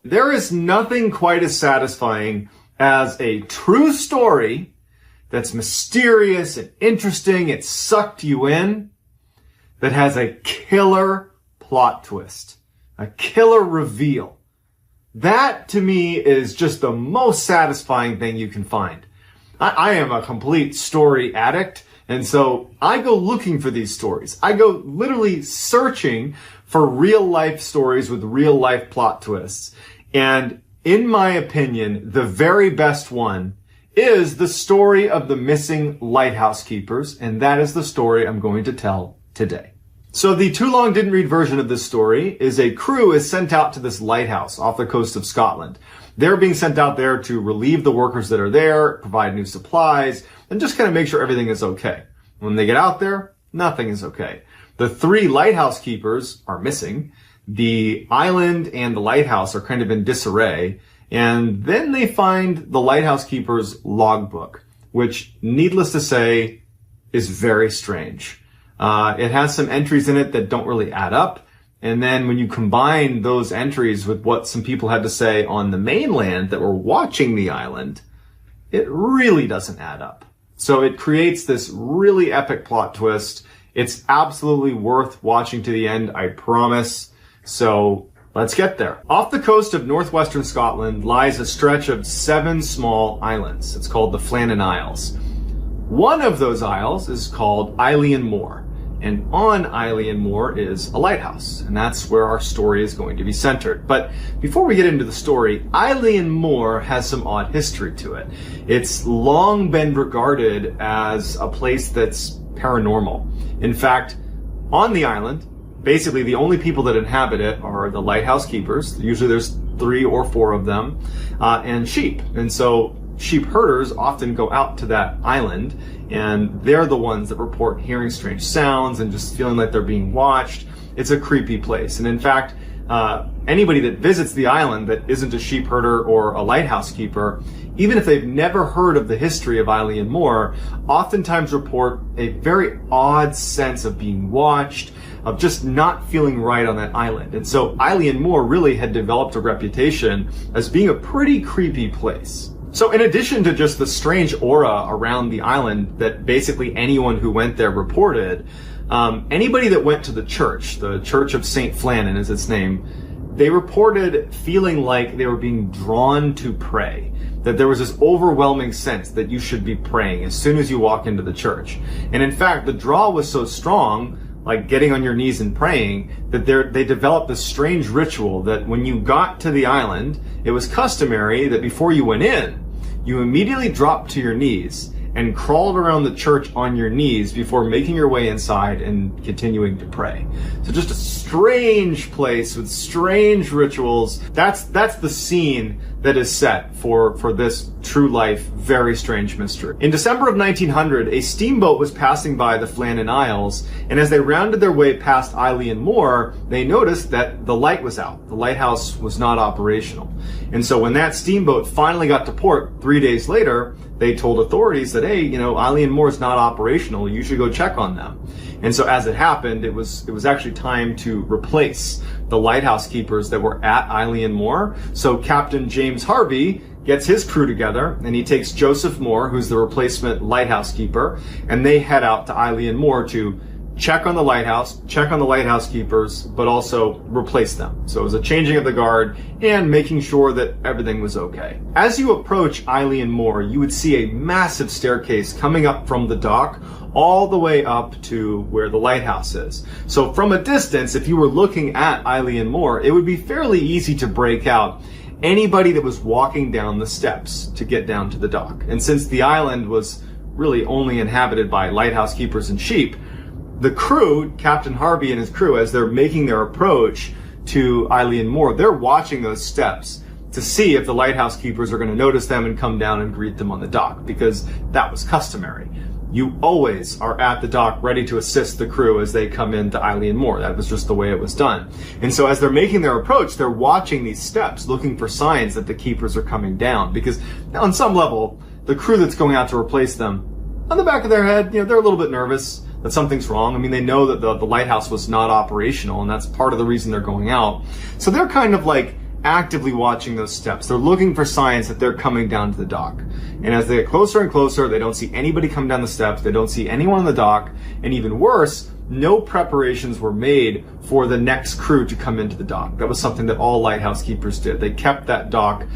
There is nothing quite as satisfying as a true story that's mysterious and interesting, it sucked you in, that has a killer plot twist, a killer reveal. That, to me, is just the most satisfying thing you can find. I am a complete story addict, and so I go looking for these stories. I go literally searching for real-life stories with real-life plot twists. And in my opinion, the very best one is the story of the missing lighthouse keepers, and that is the story I'm going to tell today. So the too long didn't read version of this story is a crew is sent out to this lighthouse off the coast of Scotland. They're being sent out there to relieve the workers that are there, provide new supplies, and just kind of make sure everything is okay. When they get out there, nothing is okay. The 3 lighthouse keepers are missing. The island and the lighthouse are kind of in disarray. And then they find the lighthouse keeper's logbook, which, needless to say, is very strange. It has some entries in it that don't really add up. And then when you combine those entries with what some people had to say on the mainland that were watching the island, it really doesn't add up. So it creates this really epic plot twist. It's absolutely worth watching to the end, I promise. So let's get there. Off the coast of northwestern Scotland lies a stretch of 7 small islands. It's called the Flannan Isles. One of those isles is called Eilean Moor. And on Eilean Moor is a lighthouse, and that's where our story is going to be centered. But before we get into the story, Eilean Moor has some odd history to it. It's long been regarded as a place that's paranormal. In fact, on the island, basically the only people that inhabit it are the lighthouse keepers. Usually there's 3 or 4 of them, and sheep. And so sheep herders often go out to that island, and they're the ones that report hearing strange sounds and just feeling like they're being watched. It's a creepy place. And in fact, anybody that visits the island that isn't a sheep herder or a lighthouse keeper, even if they've never heard of the history of Eilean Moor, oftentimes report a very odd sense of being watched, of just not feeling right on that island. And so Eilean Moor really had developed a reputation as being a pretty creepy place. So in addition to just the strange aura around the island that basically anyone who went there reported, anybody that went to the Church of St. Flannan is its name, they reported feeling like they were being drawn to pray. That there was this overwhelming sense that you should be praying as soon as you walk into the church. And in fact, the draw was so strong, like getting on your knees and praying, that they developed this strange ritual that when you got to the island, it was customary that before you went in, you immediately dropped to your knees and crawled around the church on your knees before making your way inside and continuing to pray. So just a strange place with strange rituals. That's the scene that is set for this true life, very strange mystery. In December of 1900, a steamboat was passing by the Flannan Isles, and as they rounded their way past Eilean Moor, they noticed that the light was out. The lighthouse was not operational. And so when that steamboat finally got to port 3 days later, they told authorities that, hey, Eilean Moor is not operational. You should go check on them. And so as it happened, it was actually time to replace the lighthouse keepers that were at Eilean Moor. So Captain James Harvey gets his crew together, and he takes Joseph Moore, who's the replacement lighthouse keeper, and they head out to Eilean Moor to check on the lighthouse keepers, but also replace them. So it was a changing of the guard and making sure that everything was okay. As you approach Eilean Moor, you would see a massive staircase coming up from the dock all the way up to where the lighthouse is. So from a distance, if you were looking at Eilean Moor, it would be fairly easy to break out anybody that was walking down the steps to get down to the dock. And since the island was really only inhabited by lighthouse keepers and sheep, the crew, Captain Harvey and his crew, as they're making their approach to Eilean Moor, they're watching those steps to see if the lighthouse keepers are going to notice them and come down and greet them on the dock, because that was customary. You always are at the dock ready to assist the crew as they come into Eilean Moor. That was just the way it was done. And so as they're making their approach, they're watching these steps, looking for signs that the keepers are coming down, because on some level, the crew that's going out to replace them, on the back of their head, they're a little bit nervous that something's wrong. I mean, they know that the lighthouse was not operational, and that's part of the reason they're going out. So they're kind of like actively watching those steps. They're looking for signs that they're coming down to the dock. And as they get closer and closer, they don't see anybody come down the steps. They don't see anyone on the dock. And even worse, no preparations were made for the next crew to come into the dock. That was something that all lighthouse keepers did. They kept that dock,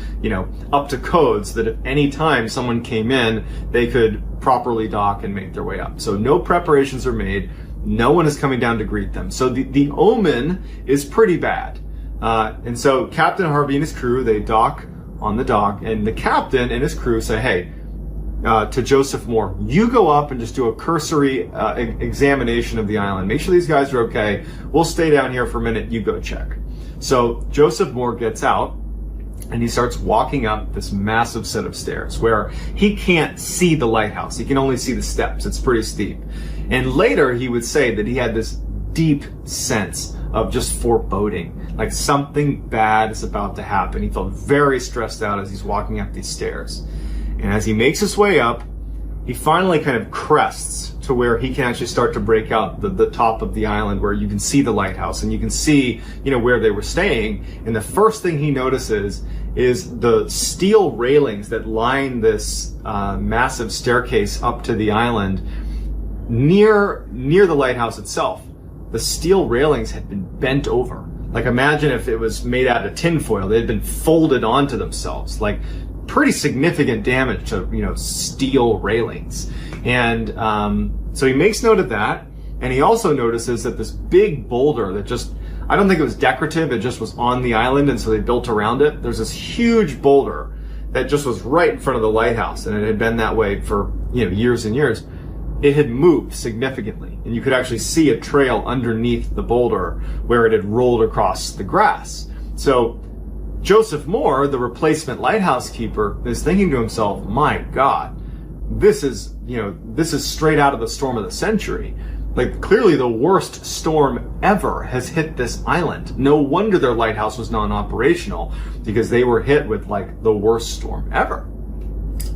up to code so that if any time someone came in, they could properly dock and make their way up. So no preparations are made. No one is coming down to greet them. So the omen is pretty bad. And so Captain Harvey and his crew, they dock on the dock, and the captain and his crew say, hey, to Joseph Moore, you go up and just do a cursory examination of the island. Make sure these guys are okay. We'll stay down here for a minute. You go check. So Joseph Moore gets out and he starts walking up this massive set of stairs where he can't see the lighthouse. He can only see the steps. It's pretty steep. And later he would say that he had this deep sense of just foreboding, like something bad is about to happen. He felt very stressed out as he's walking up these stairs. And as he makes his way up, he finally kind of crests to where he can actually start to break out the top of the island where you can see the lighthouse and you can see, where they were staying. And the first thing he notices is the steel railings that line this massive staircase up to the island near the lighthouse itself. The steel railings had been bent over. Like, imagine if it was made out of tinfoil. They had been folded onto themselves. Like, pretty significant damage to, steel railings. And so he makes note of that. And he also notices that this big boulder that just, I don't think it was decorative, it just was on the island, and so they built around it. There's this huge boulder that just was right in front of the lighthouse, and it had been that way for, years and years. It had moved significantly, and you could actually see a trail underneath the boulder where it had rolled across the grass. So Joseph Moore, the replacement lighthouse keeper, is thinking to himself, my God, this is straight out of the storm of the century. Like, clearly the worst storm ever has hit this island. No wonder their lighthouse was non-operational, because they were hit with like the worst storm ever.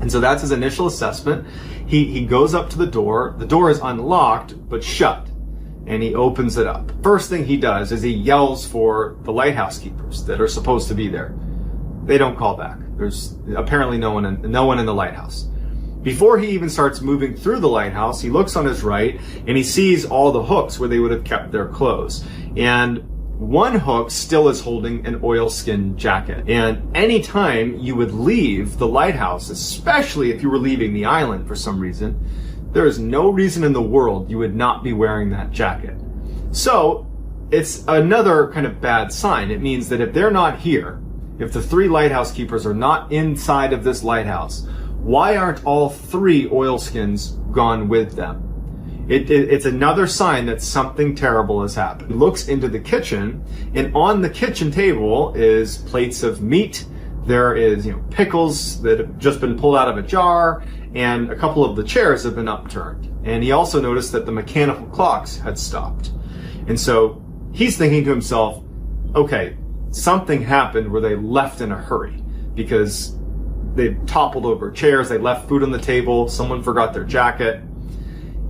And so that's his initial assessment. He goes up to the door. The door is unlocked, but shut. And he opens it up. First thing he does is he yells for the lighthouse keepers that are supposed to be there. They don't call back. There's apparently no one in the lighthouse. Before he even starts moving through the lighthouse, he looks on his right and he sees all the hooks where they would have kept their clothes. And one hook still is holding an oilskin jacket. And anytime you would leave the lighthouse, especially if you were leaving the island for some reason, there is no reason in the world you would not be wearing that jacket. So it's another kind of bad sign. It means that if they're not here, if the three lighthouse keepers are not inside of this lighthouse, why aren't all three oilskins gone with them? It's another sign that something terrible has happened. He looks into the kitchen, and on the kitchen table is plates of meat. There is, pickles that have just been pulled out of a jar, and a couple of the chairs have been upturned. And he also noticed that the mechanical clocks had stopped. And so he's thinking to himself, okay, something happened where they left in a hurry because they toppled over chairs, they left food on the table, someone forgot their jacket.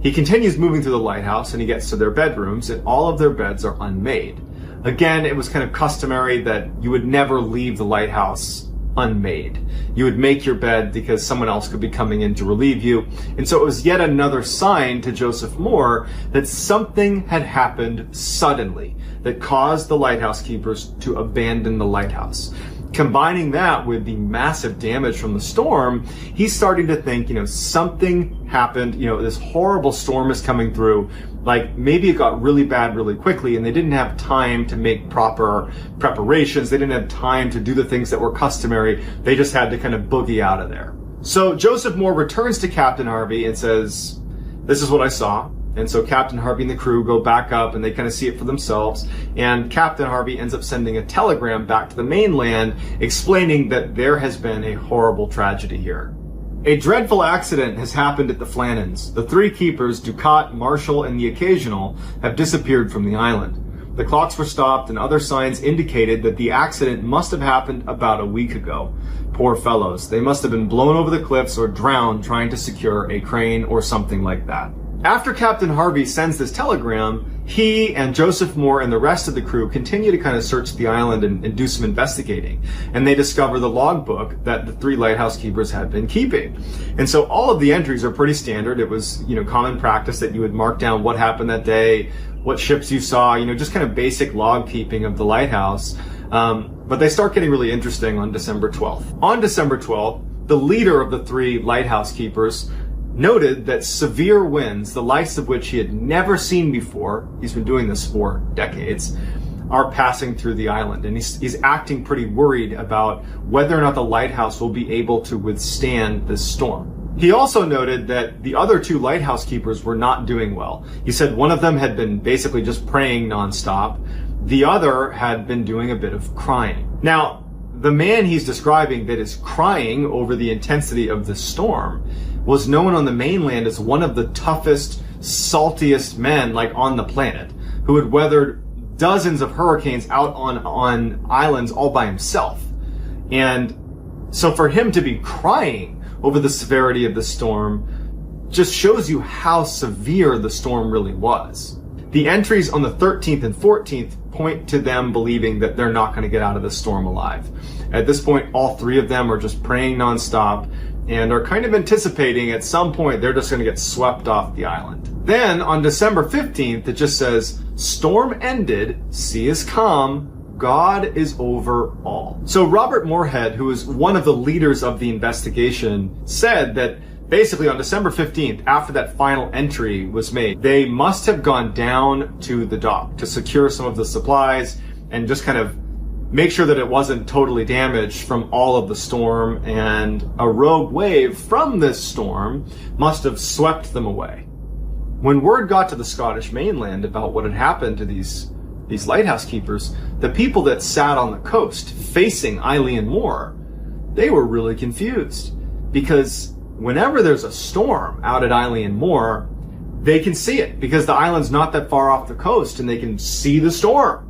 He continues moving through the lighthouse and he gets to their bedrooms, and all of their beds are unmade. Again, it was kind of customary that you would never leave the lighthouse unmade. You would make your bed because someone else could be coming in to relieve you. And so it was yet another sign to Joseph Moore that something had happened suddenly that caused the lighthouse keepers to abandon the lighthouse. Combining that with the massive damage from the storm, he's starting to think, something happened, this horrible storm is coming through. Like, maybe it got really bad really quickly and they didn't have time to make proper preparations. They didn't have time to do the things that were customary. They just had to kind of boogie out of there. So Joseph Moore returns to Captain Harvey and says, this is what I saw. And so Captain Harvey and the crew go back up and they kind of see it for themselves. And Captain Harvey ends up sending a telegram back to the mainland explaining that there has been a horrible tragedy here. A dreadful accident has happened at the Flannans. The three keepers, Ducat, Marshall, and the Occasional, have disappeared from the island. The clocks were stopped and other signs indicated that the accident must have happened about a week ago. Poor fellows. They must have been blown over the cliffs or drowned trying to secure a crane or something like that. After Captain Harvey sends this telegram, he and Joseph Moore and the rest of the crew continue to kind of search the island and do some investigating. And they discover the logbook that the 3 lighthouse keepers had been keeping. And so all of the entries are pretty standard. It was, common practice that you would mark down what happened that day, what ships you saw, just kind of basic log keeping of the lighthouse. But they start getting really interesting on December 12th. On December 12th, the leader of the 3 lighthouse keepers noted that severe winds, the likes of which he had never seen before, he's been doing this for decades, are passing through the island. And he's acting pretty worried about whether or not the lighthouse will be able to withstand this storm. He also noted that the other 2 lighthouse keepers were not doing well. He said one of them had been basically just praying nonstop. The other had been doing a bit of crying. Now, the man he's describing that is crying over the intensity of the storm was known on the mainland as one of the toughest, saltiest men on the planet, who had weathered dozens of hurricanes out on islands all by himself. And so for him to be crying over the severity of the storm just shows you how severe the storm really was. The entries on the 13th and 14th point to them believing that they're not going to get out of this storm alive. At this point, all 3 of them are just praying nonstop and are kind of anticipating at some point they're just going to get swept off the island. Then on December 15th, it just says, storm ended, sea is calm, God is over all. So Robert Moorhead, who is one of the leaders of the investigation, said that basically on December 15th, after that final entry was made, they must have gone down to the dock to secure some of the supplies and just kind of make sure that it wasn't totally damaged from all of the storm, and a rogue wave from this storm must have swept them away. When word got to the Scottish mainland about what had happened to these lighthouse keepers, the people that sat on the coast facing Eilean Moor, they were really confused, because whenever there's a storm out at Eilean Moor, they can see it because the island's not that far off the coast and they can see the storm.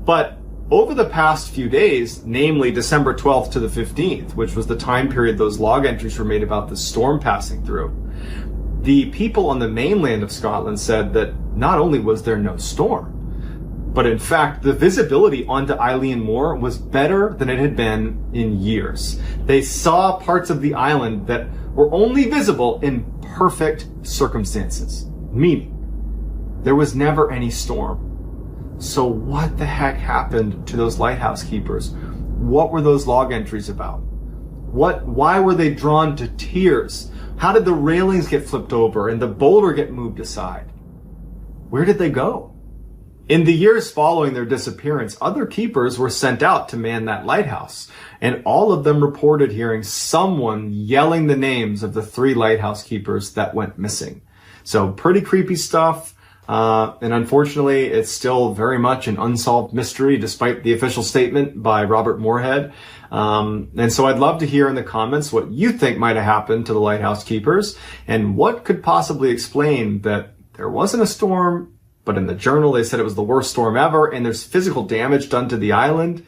But over the past few days, namely December 12th to the 15th, which was the time period those log entries were made about the storm passing through, the people on the mainland of Scotland said that not only was there no storm, but in fact, the visibility onto Eilean Moor was better than it had been in years. They saw parts of the island that were only visible in perfect circumstances, meaning there was never any storm. So what the heck happened to those lighthouse keepers? What were those log entries about? Why were they drawn to tears? How did the railings get flipped over and the boulder get moved aside? Where did they go? In the years following their disappearance, other keepers were sent out to man that lighthouse, and all of them reported hearing someone yelling the names of the 3 lighthouse keepers that went missing. So pretty creepy stuff. And unfortunately, it's still very much an unsolved mystery, despite the official statement by Robert Moorhead. And so I'd love to hear in the comments what you think might have happened to the lighthouse keepers, and what could possibly explain that there wasn't a storm, but in the journal they said it was the worst storm ever, and there's physical damage done to the island.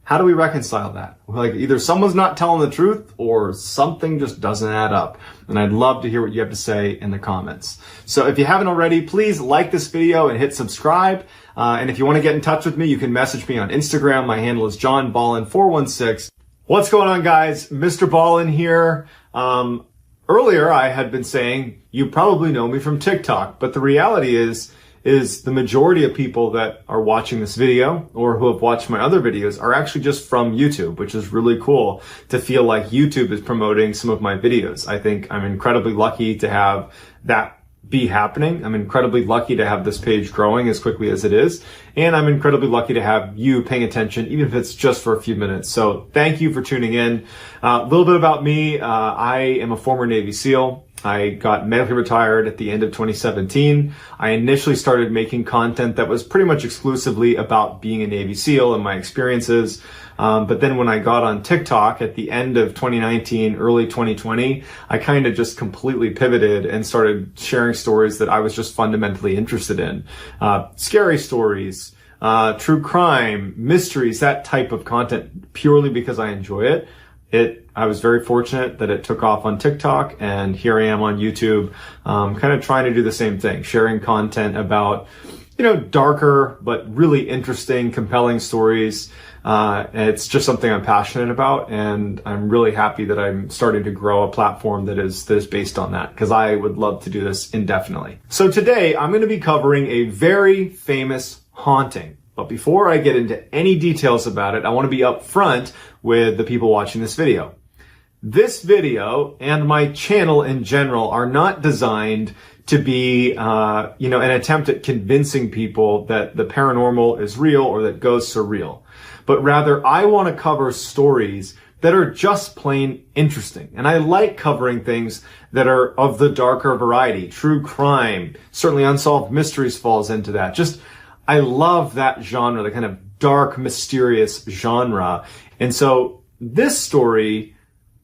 How do we reconcile that? Either someone's not telling the truth or something just doesn't add up. And I'd love to hear what you have to say in the comments. So if you haven't already, please like this video and hit subscribe. And if you want to get in touch with me, you can message me on Instagram. My handle is JohnBallen416. What's going on, guys? Mrballen here. Earlier, I had been saying you probably know me from TikTok, but the reality is the majority of people that are watching this video or who have watched my other videos are actually just from YouTube, which is really cool to feel like YouTube is promoting some of my videos. I think I'm incredibly lucky to have that be happening. I'm incredibly lucky to have this page growing as quickly as it is. And I'm incredibly lucky to have you paying attention, even if it's just for a few minutes. So thank you for tuning in. A little bit about me. I am a former Navy SEAL. I got medically retired at the end of 2017. I initially started making content that was pretty much exclusively about being a Navy SEAL and my experiences. But then when I got on TikTok at the end of 2019, early 2020, I kind of just completely pivoted and started sharing stories that I was just fundamentally interested in. Scary stories, true crime, mysteries, that type of content, purely because I enjoy it. I was very fortunate that it took off on TikTok, and here I am on YouTube, kind of trying to do the same thing, sharing content about, darker, but really interesting, compelling stories. It's just something I'm passionate about, and I'm really happy that I'm starting to grow a platform that is based on that, because I would love to do this indefinitely. So today I'm going to be covering a very famous haunting. But before I get into any details about it, I want to be upfront with the people watching this video. This video and my channel in general are not designed to be, an attempt at convincing people that the paranormal is real or that ghosts are real. But rather, I want to cover stories that are just plain interesting. And I like covering things that are of the darker variety. True crime, certainly unsolved mysteries falls into that. I love that genre, the kind of dark, mysterious genre. And so this story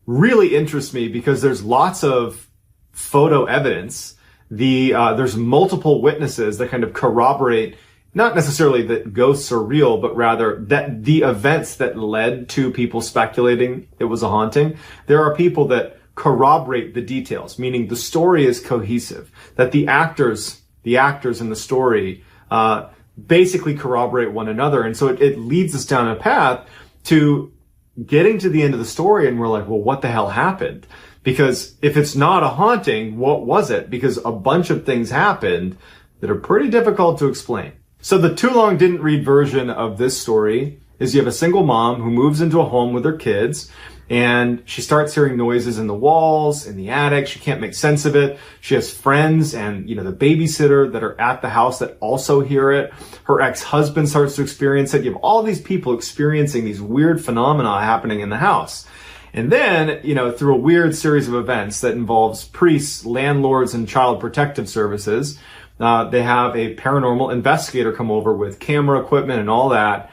really interests me because there's lots of photo evidence. There's multiple witnesses that kind of corroborate, not necessarily that ghosts are real, but rather that the events that led to people speculating it was a haunting. There are people that corroborate the details, meaning the story is cohesive, that the actors in the story, basically corroborate one another. And so it leads us down a path to getting to the end of the story, and we're like, well, what the hell happened? Because if it's not a haunting, what was it? Because a bunch of things happened that are pretty difficult to explain. So the too long didn't read version of this story is you have a single mom who moves into a home with her kids, and she starts hearing noises in the walls, in the attic. She can't make sense of it. She has friends and, the babysitter that are at the house that also hear it. Her ex-husband starts to experience it. You have all these people experiencing these weird phenomena happening in the house. And then, through a weird series of events that involves priests, landlords, and child protective services, they have a paranormal investigator come over with camera equipment and all that.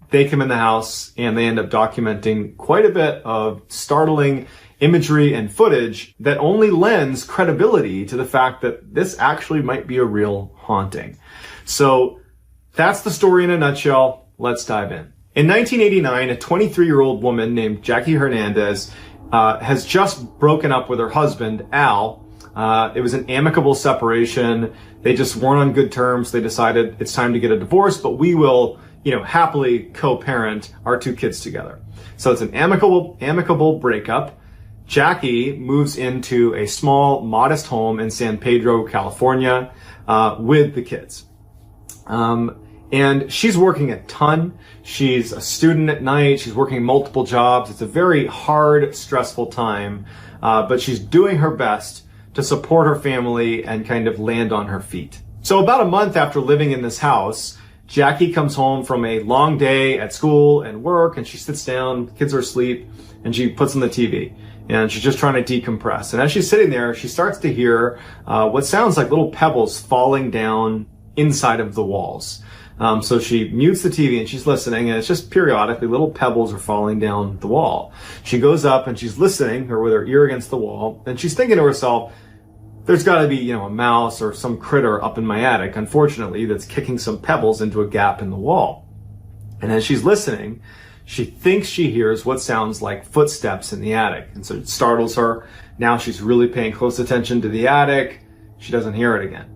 They come in the house and they end up documenting quite a bit of startling imagery and footage that only lends credibility to the fact that this actually might be a real haunting. So that's the story in a nutshell. Let's dive in. In 1989, a 23-year-old woman named Jackie Hernandez has just broken up with her husband, Al. It was an amicable separation. They just weren't on good terms. They decided it's time to get a divorce, but we will happily co-parent our two kids together. So it's an amicable breakup. Jackie moves into a small, modest home in San Pedro, California, with the kids. And she's working a ton. She's a student at night. She's working multiple jobs. It's a very hard, stressful time, but she's doing her best to support her family and kind of land on her feet. So about a month after living in this house, Jackie comes home from a long day at school and work, and she sits down, kids are asleep, and she puts on the TV. And she's just trying to decompress. And as she's sitting there, she starts to hear what sounds like little pebbles falling down inside of the walls. So she mutes the TV and she's listening, and it's just periodically little pebbles are falling down the wall. She goes up and she's listening, or with her ear against the wall, and she's thinking to herself, there's got to be, a mouse or some critter up in my attic, unfortunately, that's kicking some pebbles into a gap in the wall. And as she's listening, she thinks she hears what sounds like footsteps in the attic. And so it startles her. Now she's really paying close attention to the attic. She doesn't hear it again.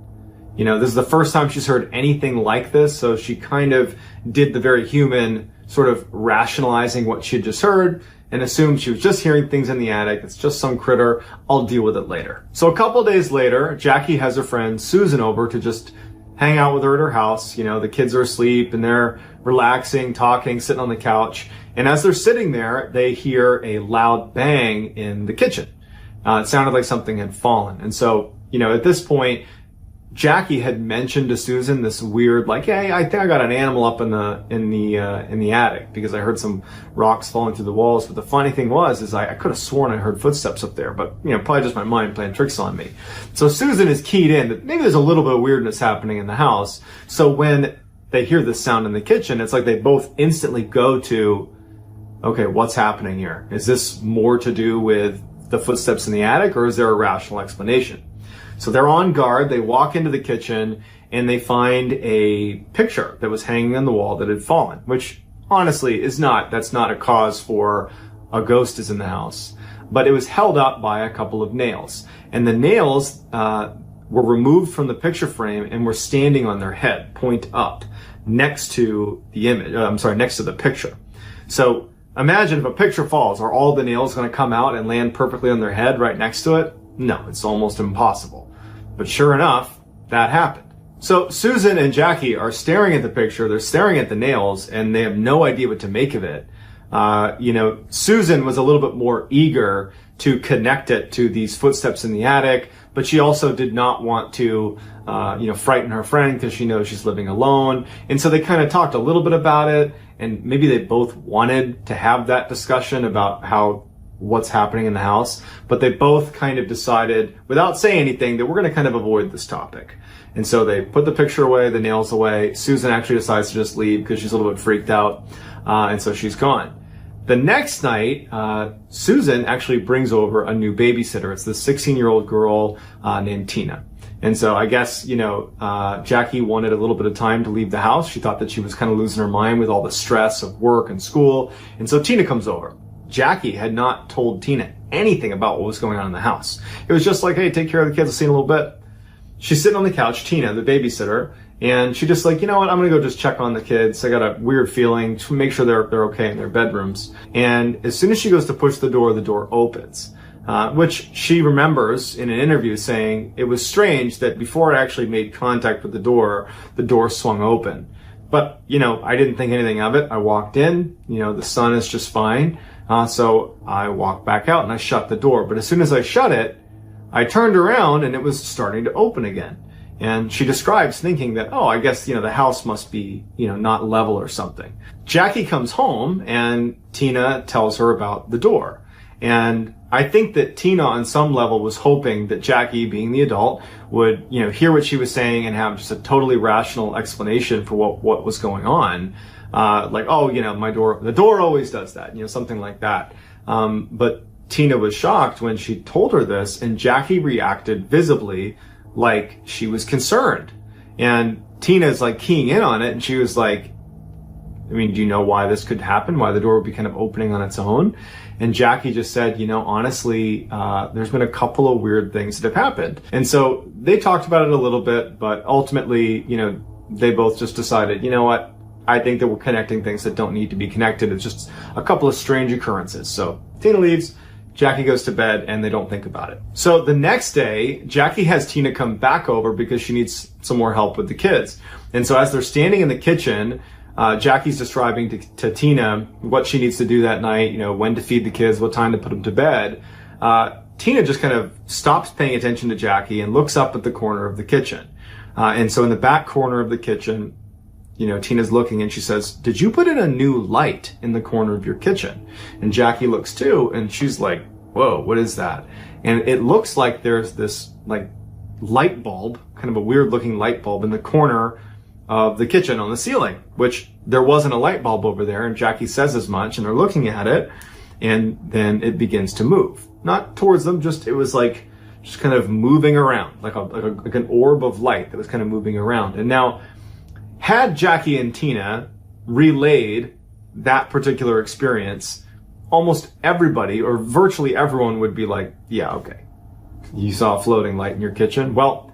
This is the first time she's heard anything like this, so she kind of did the very human sort of rationalizing what she had just heard and assumed she was just hearing things in the attic. It's just some critter. I'll deal with it later. So a couple days later, Jackie has her friend Susan over to just hang out with her at her house. The kids are asleep and they're relaxing, talking, sitting on the couch. And as they're sitting there, they hear a loud bang in the kitchen. It sounded like something had fallen. And so, at this point, Jackie had mentioned to Susan this weird, hey, I think I got an animal up in the attic because I heard some rocks falling through the walls. But the funny thing is I could have sworn I heard footsteps up there, but probably just my mind playing tricks on me. So Susan is keyed in that maybe there's a little bit of weirdness happening in the house. So when they hear this sound in the kitchen, it's like they both instantly go to, okay, what's happening here? Is this more to do with the footsteps in the attic, or is there a rational explanation? So they're on guard. They walk into the kitchen and they find a picture that was hanging on the wall that had fallen, which honestly that's not a cause for a ghost is in the house. But it was held up by a couple of nails. And the nails were removed from the picture frame and were standing on their head, point up, next to the image, next to the picture. So imagine if a picture falls, are all the nails going to come out and land perfectly on their head right next to it? No, it's almost impossible. But sure enough, that happened. So Susan and Jackie are staring at the picture, they're staring at the nails, and they have no idea what to make of it. Susan was a little bit more eager to connect it to these footsteps in the attic, but she also did not want to, frighten her friend because she knows she's living alone. And so they kind of talked a little bit about it, and maybe they both wanted to have that discussion about what's happening in the house, but they both kind of decided, without saying anything, that we're going to kind of avoid this topic. And so they put the picture away, the nails away. Susan actually decides to just leave because she's a little bit freaked out, and so she's gone. The next night, Susan actually brings over a new babysitter. It's this 16-year-old girl named Tina. And so I guess, Jackie wanted a little bit of time to leave the house. She thought that she was kind of losing her mind with all the stress of work and school. And so Tina comes over. Jackie had not told Tina anything about what was going on in the house. It was just like, hey, take care of the kids. I'll see you in a little bit. She's sitting on the couch, Tina, the babysitter, and she just like, you know what, I'm going to go just check on the kids. I got a weird feeling to make sure they're okay in their bedrooms. And as soon as she goes to push the door opens, which she remembers in an interview saying it was strange that before it actually made contact with the door swung open. But, I didn't think anything of it. I walked in, the sun is just fine. So I walked back out and I shut the door. But as soon as I shut it, I turned around and it was starting to open again. And she describes thinking that, I guess, the house must be, not level or something. Jackie comes home and Tina tells her about the door. And I think that Tina on some level was hoping that Jackie, being the adult, would, hear what she was saying and have just a totally rational explanation for what was going on. The door always does that, something like that. But Tina was shocked when she told her this, and Jackie reacted visibly like she was concerned. And Tina's like keying in on it, and she was like, do you know why this could happen? Why the door would be kind of opening on its own? And Jackie just said, honestly, there's been a couple of weird things that have happened. And so they talked about it a little bit, but ultimately, they both just decided, you know what? I think that we're connecting things that don't need to be connected. It's just a couple of strange occurrences. So Tina leaves. Jackie goes to bed and they don't think about it. So the next day, Jackie has Tina come back over because she needs some more help with the kids. And so as they're standing in the kitchen, Jackie's describing to Tina what she needs to do that night, when to feed the kids, what time to put them to bed. Tina just kind of stops paying attention to Jackie and looks up at the corner of the kitchen. And so in the back corner of the kitchen, Tina's looking and she says, did you put in a new light in the corner of your kitchen? And Jackie looks too and she's like, whoa, what is that? And it looks like there's this light bulb, kind of a weird looking light bulb in the corner of the kitchen on the ceiling, which there wasn't a light bulb over there. And Jackie says as much and they're looking at it and then it begins to move. Not towards them, it was just kind of moving around, like an orb of light that was kind of moving around. And now, had Jackie and Tina relayed that particular experience, almost everybody or virtually everyone would be like, yeah, okay. You saw a floating light in your kitchen? Well,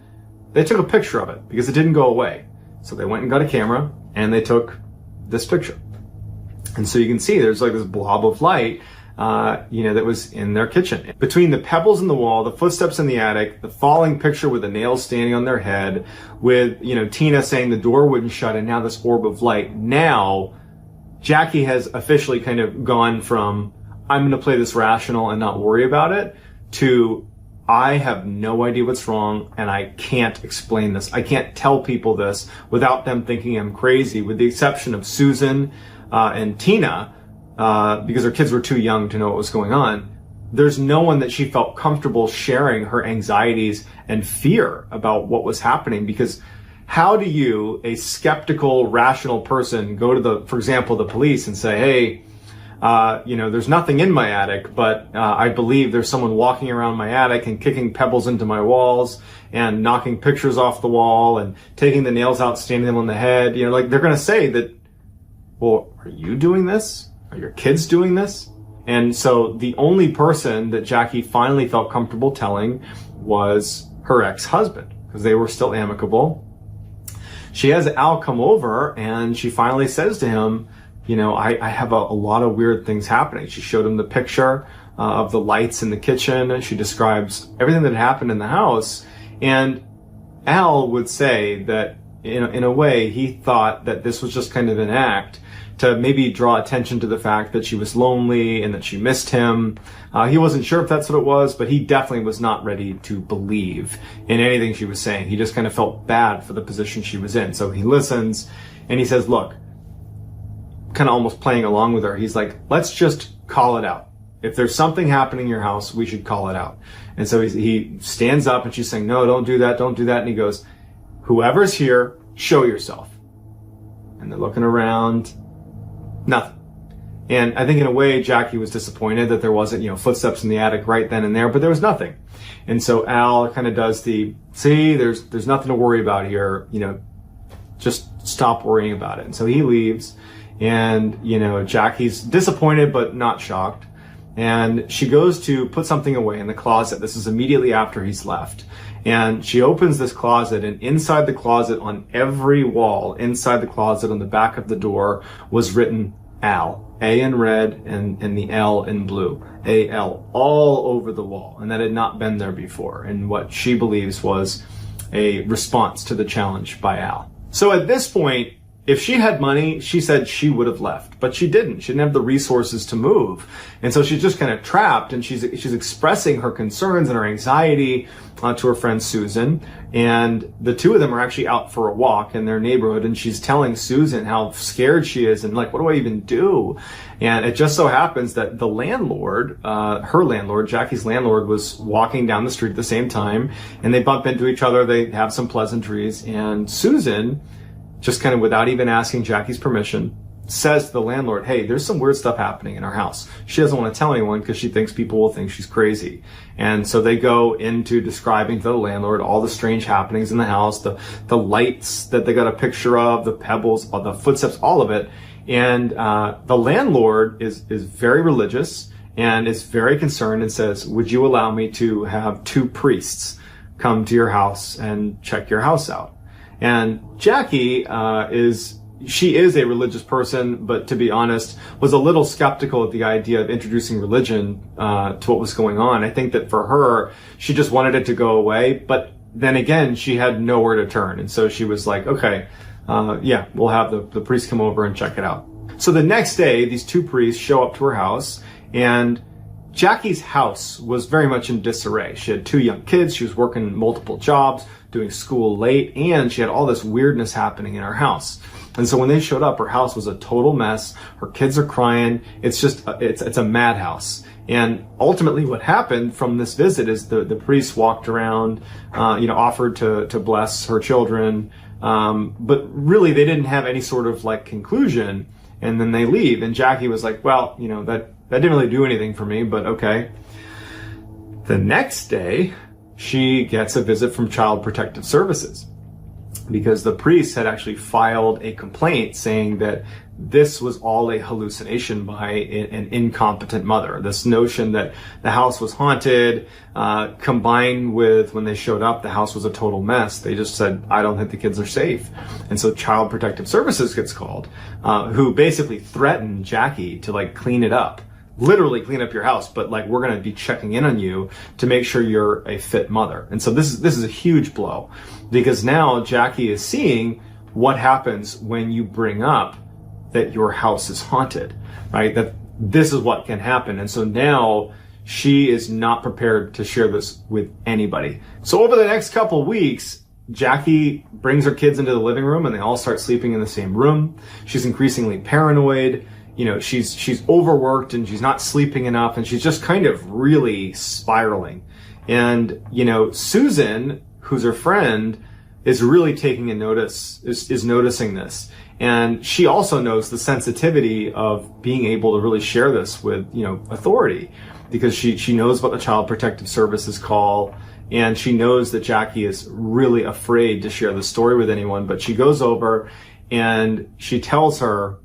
they took a picture of it because it didn't go away. So they went and got a camera and they took this picture. And so you can see there's this blob of light, that was in their kitchen. Between the pebbles in the wall, the footsteps in the attic, the falling picture with the nails standing on their head, with, Tina saying the door wouldn't shut, and now this orb of light. Now, Jackie has officially kind of gone from, I'm going to play this rational and not worry about it, to, I have no idea what's wrong and I can't explain this. I can't tell people this without them thinking I'm crazy, with the exception of Susan and Tina, because her kids were too young to know what was going on. There's no one that she felt comfortable sharing her anxieties and fear about what was happening, because how do you, a skeptical, rational person, go to for example, the police and say, hey, there's nothing in my attic, but I believe there's someone walking around my attic and kicking pebbles into my walls and knocking pictures off the wall and taking the nails out, standing them on the head. They're going to say that, well, are you doing this? Are your kids doing this? And so the only person that Jackie finally felt comfortable telling was her ex-husband, because they were still amicable. She has Al come over and she finally says to him, I have a lot of weird things happening. She showed him the picture of the lights in the kitchen. She describes everything that happened in the house. And Al would say that in a way, he thought that this was just kind of an act to maybe draw attention to the fact that she was lonely and that she missed him. He wasn't sure if that's what it was, but he definitely was not ready to believe in anything she was saying. He just kind of felt bad for the position she was in. So he listens and he says, look, kind of almost playing along with her. He's like, let's just call it out. If there's something happening in your house, we should call it out. And so he stands up and she's saying, no, don't do that. Don't do that. And he goes, whoever's here, show yourself. And they're looking around. Nothing. And I think in a way, Jackie was disappointed that there wasn't, footsteps in the attic right then and there, but there was nothing. And so Al kind of does there's nothing to worry about here, just stop worrying about it. And so he leaves and, Jackie's disappointed, but not shocked. And she goes to put something away in the closet. This is immediately after he's left. And she opens this closet, and inside the closet, on every wall, inside the closet, on the back of the door, was written Al. A in red and the L in blue. A-L, all over the wall. And that had not been there before. And what she believes was a response to the challenge by Al. So at this point, if she had money, she said she would have left, but she didn't. She didn't have the resources to move. And so she's just kind of trapped, and she's expressing her concerns and her anxiety to her friend Susan. And the two of them are actually out for a walk in their neighborhood, and she's telling Susan how scared she is and like, what do I even do? And it just so happens that the landlord, her landlord, Jackie's landlord, was walking down the street at the same time, and they bump into each other. They have some pleasantries, and Susan, just kind of without even asking Jackie's permission, says to the landlord, hey, there's some weird stuff happening in our house. She doesn't want to tell anyone because she thinks people will think she's crazy. And so they go into describing to the landlord all the strange happenings in the house, the lights that they got a picture of, the pebbles, the footsteps, all of it. And the landlord is very religious and is very concerned and says, would you allow me to have 2 priests come to your house and check your house out? And Jackie is a religious person, but to be honest, was a little skeptical at the idea of introducing religion to what was going on. I think that for her, she just wanted it to go away, but then again, she had nowhere to turn. And so she was like, okay, we'll have the priest come over and check it out. So the next day, these 2 priests show up to her house, and Jackie's house was very much in disarray. She had 2 young kids, she was working multiple jobs, doing school late, and she had all this weirdness happening in her house. And so when they showed up, her house was a total mess. Her kids are crying. It's just, it's a madhouse. And ultimately what happened from this visit is the priest walked around, offered to bless her children. But really they didn't have any sort of like conclusion. And then they leave. And Jackie was like, well, that didn't really do anything for me, but okay. The next day, she gets a visit from Child Protective Services because the priest had actually filed a complaint saying that this was all a hallucination by an incompetent mother. This notion that the house was haunted, combined with when they showed up, the house was a total mess. They just said, I don't think the kids are safe. And so Child Protective Services gets called, who basically threatened Jackie to like clean it up. Literally clean up your house, but like we're going to be checking in on you to make sure you're a fit mother. And so this is a huge blow because now Jackie is seeing what happens when you bring up that your house is haunted, right? That this is what can happen. And so now she is not prepared to share this with anybody. So over the next couple of weeks, Jackie brings her kids into the living room and they all start sleeping in the same room. She's increasingly paranoid. She's overworked and she's not sleeping enough and she's just kind of really spiraling. And, Susan, who's her friend, is really taking a notice, is noticing this. And she also knows the sensitivity of being able to really share this with, authority because she knows what the Child Protective Services call. And she knows that Jackie is really afraid to share the story with anyone, but she goes over and she tells her,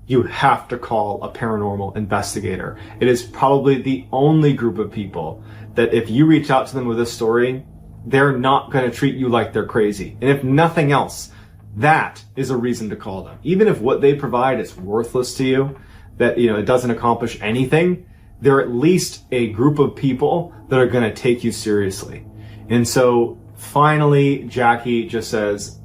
you have to call a paranormal investigator. It is probably the only group of people that if you reach out to them with a story, they're not going to treat you like they're crazy. And if nothing else, that is a reason to call them. Even if what they provide is worthless to you, that, it doesn't accomplish anything, they're at least a group of people that are going to take you seriously. And so finally, Jackie just says,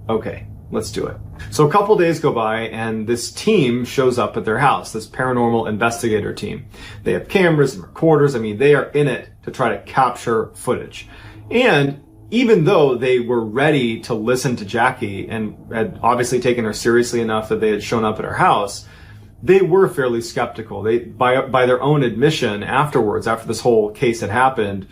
okay, let's do it. So a couple days go by and this team shows up at their house, this paranormal investigator team. They have cameras and recorders. I mean, they are in it to try to capture footage. And even though they were ready to listen to Jackie and had obviously taken her seriously enough that they had shown up at her house, they were fairly skeptical. They, by their own admission afterwards, after this whole case had happened,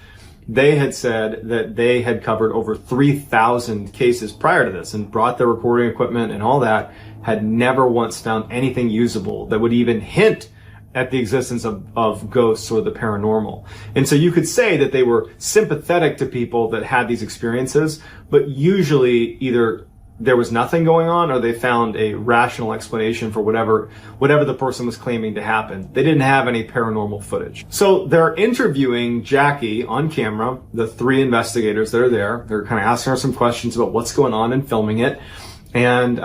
they had said that they had covered over 3,000 cases prior to this and brought their recording equipment and all that, had never once found anything usable that would even hint at the existence of ghosts or the paranormal. And so you could say that they were sympathetic to people that had these experiences, but usually either there was nothing going on or they found a rational explanation for whatever the person was claiming to happen. They didn't have any paranormal footage. So they're interviewing Jackie on camera, the three investigators that are there. They're kind of asking her some questions about what's going on and filming it. And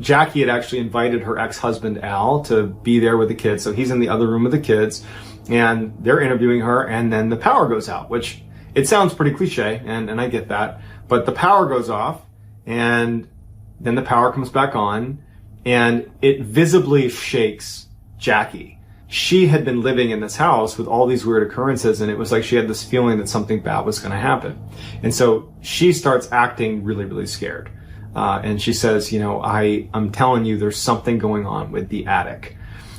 Jackie had actually invited her ex-husband Al to be there with the kids. So he's in the other room with the kids and they're interviewing her, and then the power goes out, which it sounds pretty cliche, and I get that. But the power goes off and then the power comes back on and it visibly shakes Jackie. She had been living in this house with all these weird occurrences, and it was like she had this feeling that something bad was going to happen. And so she starts acting really, really scared. And she says, I'm telling you, there's something going on with the attic.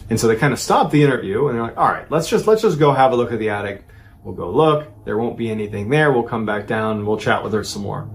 And so they kind of stop the interview and they're like, all right, let's just go have a look at the attic. We'll go look. There won't be anything there. We'll come back down and we'll chat with her some more.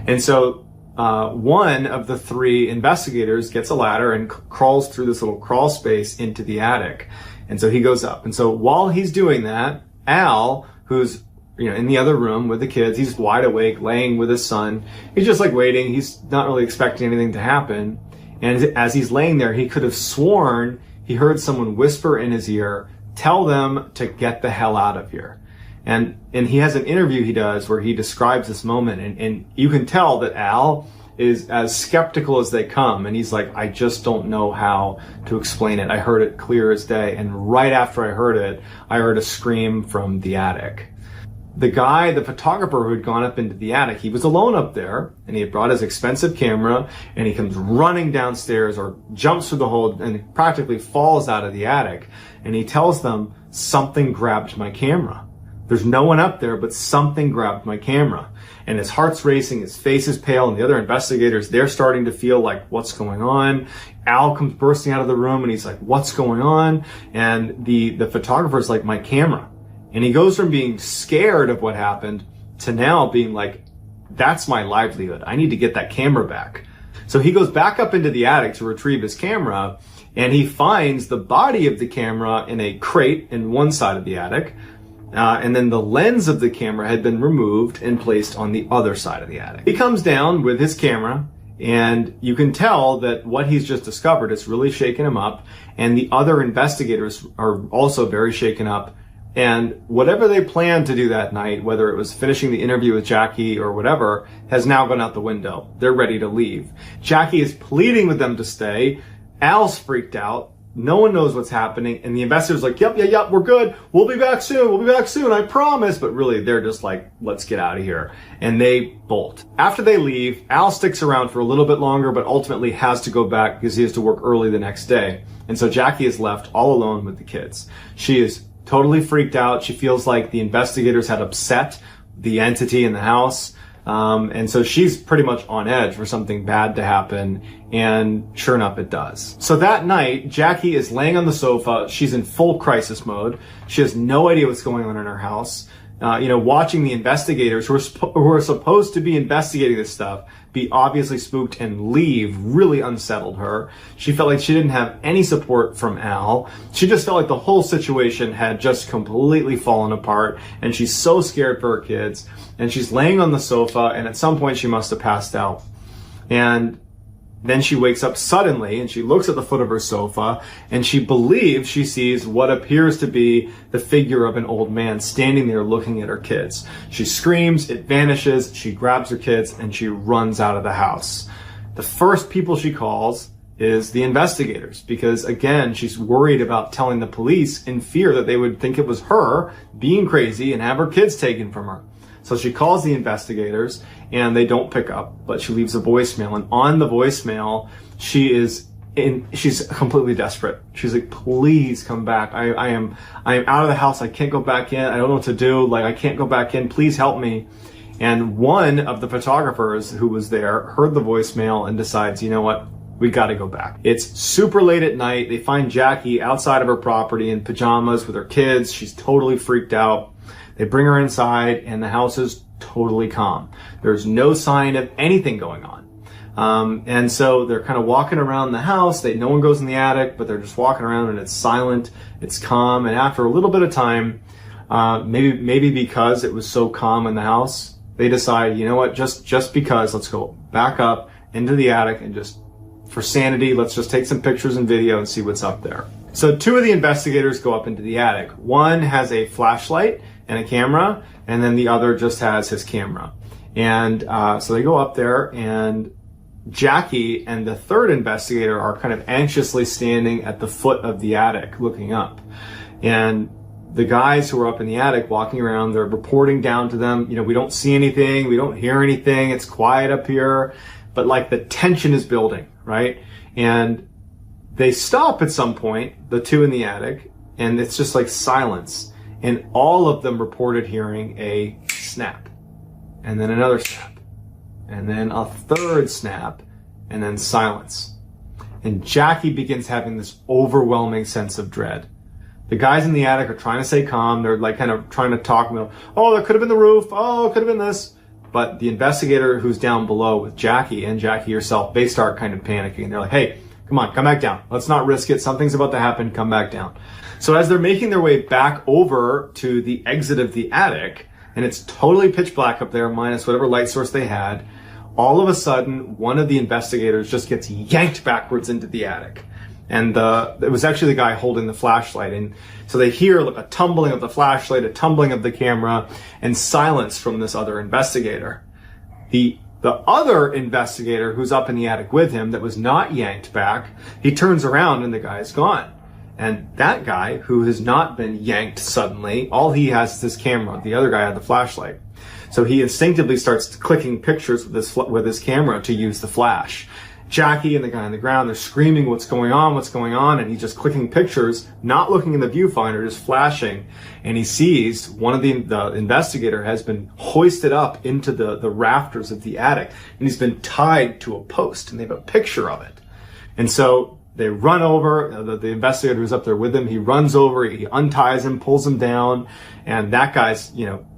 And so one of the three investigators gets a ladder and crawls through this little crawl space into the attic. And so he goes up. And so while he's doing that, Al, who's in the other room with the kids, he's wide awake, laying with his son. He's just like waiting. He's not really expecting anything to happen. And as he's laying there, he could have sworn he heard someone whisper in his ear, tell them to get the hell out of here. And he has an interview he does where he describes this moment, and you can tell that Al is as skeptical as they come. And he's like, I just don't know how to explain it. I heard it clear as day. And right after I heard it, I heard a scream from the attic. The guy, the photographer who had gone up into the attic, he was alone up there, and he had brought his expensive camera, and he comes running downstairs or jumps through the hole and practically falls out of the attic. And he tells them, something grabbed my camera. There's no one up there, but something grabbed my camera. And his heart's racing, his face is pale, and the other investigators, they're starting to feel like, what's going on? Al comes bursting out of the room, and he's like, what's going on? And the photographer's like, my camera. And he goes from being scared of what happened to now being like, that's my livelihood. I need to get that camera back. So he goes back up into the attic to retrieve his camera, and he finds the body of the camera in a crate in one side of the attic. And then the lens of the camera had been removed and placed on the other side of the attic. He comes down with his camera, and you can tell that what he's just discovered is really shaken him up. And the other investigators are also very shaken up. And whatever they planned to do that night, whether it was finishing the interview with Jackie or whatever, has now gone out the window. They're ready to leave. Jackie is pleading with them to stay. Al's freaked out. No one knows what's happening. And the investigator's like, yep, we're good. We'll be back soon. I promise. But really, they're just like, let's get out of here. And they bolt. After they leave, Al sticks around for a little bit longer, but ultimately has to go back because he has to work early the next day. And so Jackie is left all alone with the kids. She is totally freaked out. She feels like the investigators had upset the entity in the house. And so she's pretty much on edge for something bad to happen. And sure enough, it does. So that night, Jackie is laying on the sofa. She's in full crisis mode. She has no idea what's going on in her house. Watching the investigators who are supposed to be investigating this stuff be obviously spooked and leave really unsettled her. She felt like she didn't have any support from Al. She just felt like the whole situation had just completely fallen apart, and she's so scared for her kids. And she's laying on the sofa, and at some point she must have passed out. And Then she wakes up suddenly and she looks at the foot of her sofa and she believes she sees what appears to be the figure of an old man standing there looking at her kids. She screams, it vanishes, she grabs her kids and she runs out of the house. The first people she calls is the investigators because, again, she's worried about telling the police in fear that they would think it was her being crazy and have her kids taken from her. So she calls the investigators and they don't pick up, but she leaves a voicemail. And on the voicemail, she's completely desperate. She's like, please come back. I am out of the house. I can't go back in. I don't know what to do. Like, I can't go back in. Please help me. And one of the photographers who was there heard the voicemail and decides, you know what? We got to go back. It's super late at night. They find Jackie outside of her property in pajamas with her kids. She's totally freaked out. They bring her inside and the house is totally calm. There's no sign of anything going on. And so they're kind of walking around the house. No one goes in the attic, but they're just walking around and it's silent. It's calm. And after a little bit of time, maybe because it was so calm in the house, they decide, you know what, just because, let's go back up into the attic and just for sanity, let's just take some pictures and video and see what's up there. So two of the investigators go up into the attic. One has a flashlight and a camera, and then the other just has his camera. And so they go up there, and Jackie and the third investigator are kind of anxiously standing at the foot of the attic looking up. And the guys who are up in the attic walking around, they're reporting down to them, you know, we don't see anything, we don't hear anything, it's quiet up here, but like the tension is building, right? And they stop at some point, the two in the attic, and it's just like silence. And all of them reported hearing a snap, and then another snap, and then a third snap, and then silence. And Jackie begins having this overwhelming sense of dread. The guys in the attic are trying to stay calm. They're like kind of trying to talk. Oh, that could have been the roof. Oh, it could have been this. But the investigator who's down below with Jackie and Jackie herself, they start kind of panicking. They're like, hey, come on, come back down. Let's not risk it. Something's about to happen. Come back down. So as they're making their way back over to the exit of the attic, and it's totally pitch black up there, minus whatever light source they had, all of a sudden, one of the investigators just gets yanked backwards into the attic. And it was actually the guy holding the flashlight. And so they hear like a tumbling of the flashlight, a tumbling of the camera, and silence from this other investigator. The other investigator who's up in the attic with him that was not yanked back, he turns around and the guy's gone. And that guy, who has not been yanked suddenly, all he has is his camera. The other guy had the flashlight. So he instinctively starts clicking pictures with his camera to use the flash. Jackie and the guy on the ground, they're screaming, what's going on? And he's just clicking pictures, not looking in the viewfinder, just flashing. And he sees one of the investigator has been hoisted up into the rafters of the attic, and he's been tied to a post, and they have a picture of it. And so they run over, the investigator who's up there with him, he runs over, he unties him, pulls him down, and that guy's,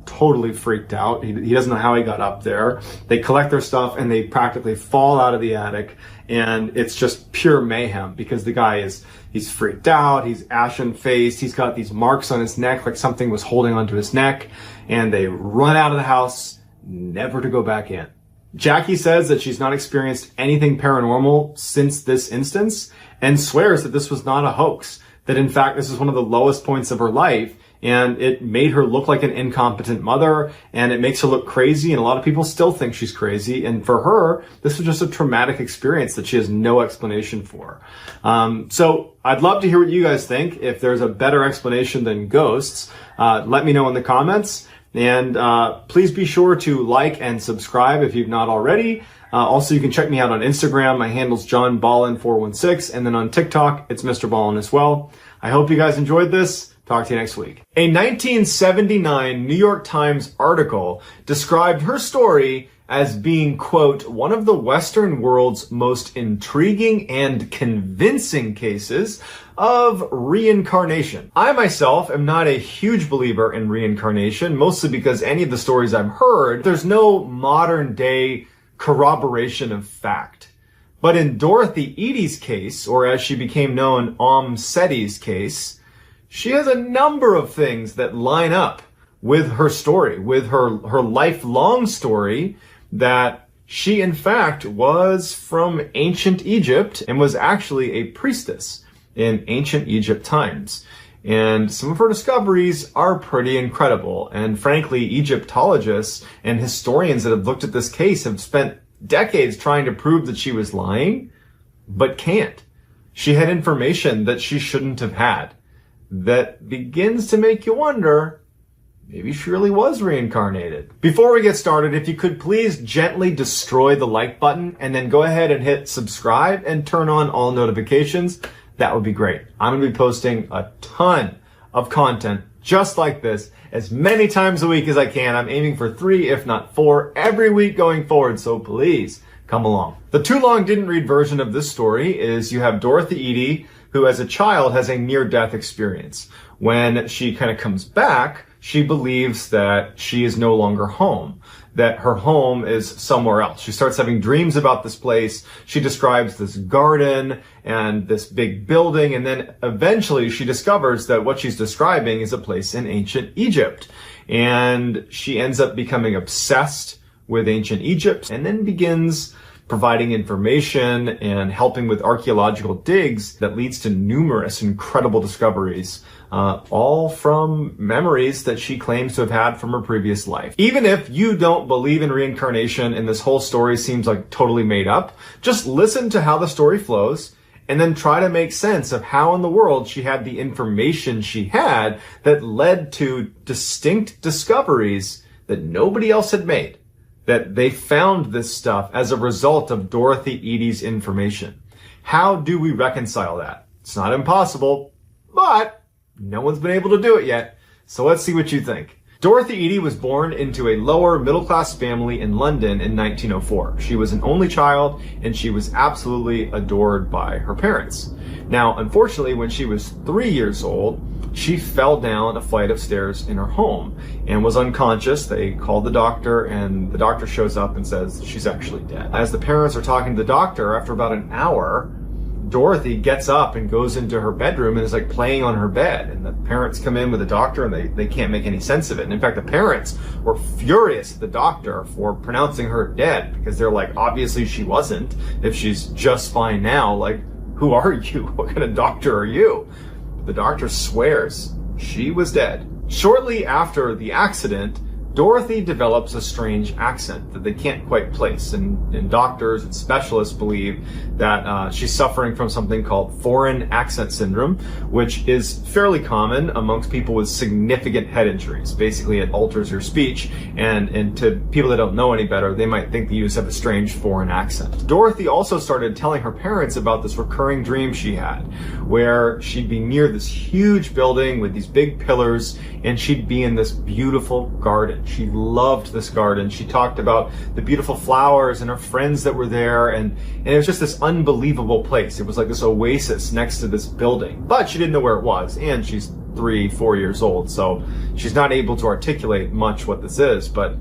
totally freaked out. He doesn't know how he got up there. They collect their stuff and they practically fall out of the attic, and it's just pure mayhem because the guy he's freaked out, he's ashen faced, he's got these marks on his neck like something was holding onto his neck, and they run out of the house, never to go back in. Jackie says that she's not experienced anything paranormal since this instance and swears that this was not a hoax, that in fact this is one of the lowest points of her life, and it made her look like an incompetent mother, and it makes her look crazy, and a lot of people still think she's crazy, and for her, this was just a traumatic experience that she has no explanation for. So I'd love to hear what you guys think. If there's a better explanation than ghosts, let me know in the comments. And please be sure to like and subscribe if you've not already. Also, you can check me out on Instagram. My handle's JohnBallen416. And then on TikTok, it's Mrballen as well. I hope you guys enjoyed this. Talk to you next week. A 1979 New York Times article described her story as being, quote, one of the Western world's most intriguing and convincing cases of reincarnation. I myself am not a huge believer in reincarnation, mostly because any of the stories I've heard, there's no modern day corroboration of fact. But in Dorothy Eady's case, or as she became known, Setty's case, she has a number of things that line up with her story, with her lifelong story, that She, in fact, was from ancient Egypt and was actually a priestess in ancient Egypt times. And some of her discoveries are pretty incredible. And frankly, Egyptologists and historians that have looked at this case have spent decades trying to prove that she was lying, but can't. She had information that she shouldn't have had that begins to make you wonder, maybe she really was reincarnated. Before we get started, if you could please gently destroy the like button and then go ahead and hit subscribe and turn on all notifications, that would be great. I'm going to be posting a ton of content just like this as many times a week as I can. I'm aiming for 3, if not 4, every week going forward, so please come along. The too long didn't read version of this story is you have Dorothy Eady, who as a child has a near-death experience. When she kind of comes back, she believes that she is no longer home, that her home is somewhere else. She starts having dreams about this place. She describes this garden and this big building, and then eventually she discovers that what she's describing is a place in ancient Egypt. And she ends up becoming obsessed with ancient Egypt and then begins providing information and helping with archaeological digs that leads to numerous incredible discoveries, all from memories that she claims to have had from her previous life. Even if you don't believe in reincarnation and this whole story seems like totally made up, just listen to how the story flows and then try to make sense of how in the world she had the information she had that led to distinct discoveries that nobody else had made. That they found this stuff as a result of Dorothy Eady's information. How do we reconcile that? It's not impossible, but no one's been able to do it yet. So let's see what you think. Dorothy Eady was born into a lower middle-class family in London in 1904. She was an only child, and she was absolutely adored by her parents. Now, unfortunately, when she was 3 years old, she fell down a flight of stairs in her home and was unconscious. They called the doctor, and the doctor shows up and says she's actually dead. As the parents are talking to the doctor, after about an hour, Dorothy gets up and goes into her bedroom and is like playing on her bed. And the parents come in with the doctor and they can't make any sense of it. And in fact, the parents were furious at the doctor for pronouncing her dead because they're like, obviously she wasn't. If she's just fine now, like, who are you? What kind of doctor are you? The doctor swears she was dead. Shortly after the accident, Dorothy develops a strange accent that they can't quite place, and doctors and specialists believe that she's suffering from something called foreign accent syndrome, which is fairly common amongst people with significant head injuries. Basically, it alters your speech, and to people that don't know any better, they might think that you just have a strange foreign accent. Dorothy also started telling her parents about this recurring dream she had, where she'd be near this huge building with these big pillars, and she'd be in this beautiful garden. She loved this garden. She talked about the beautiful flowers and her friends that were there, and it was just this unbelievable place. It was like this oasis next to this building, but she didn't know where it was, and she's 3-4 years old, so she's not able to articulate much what this is, but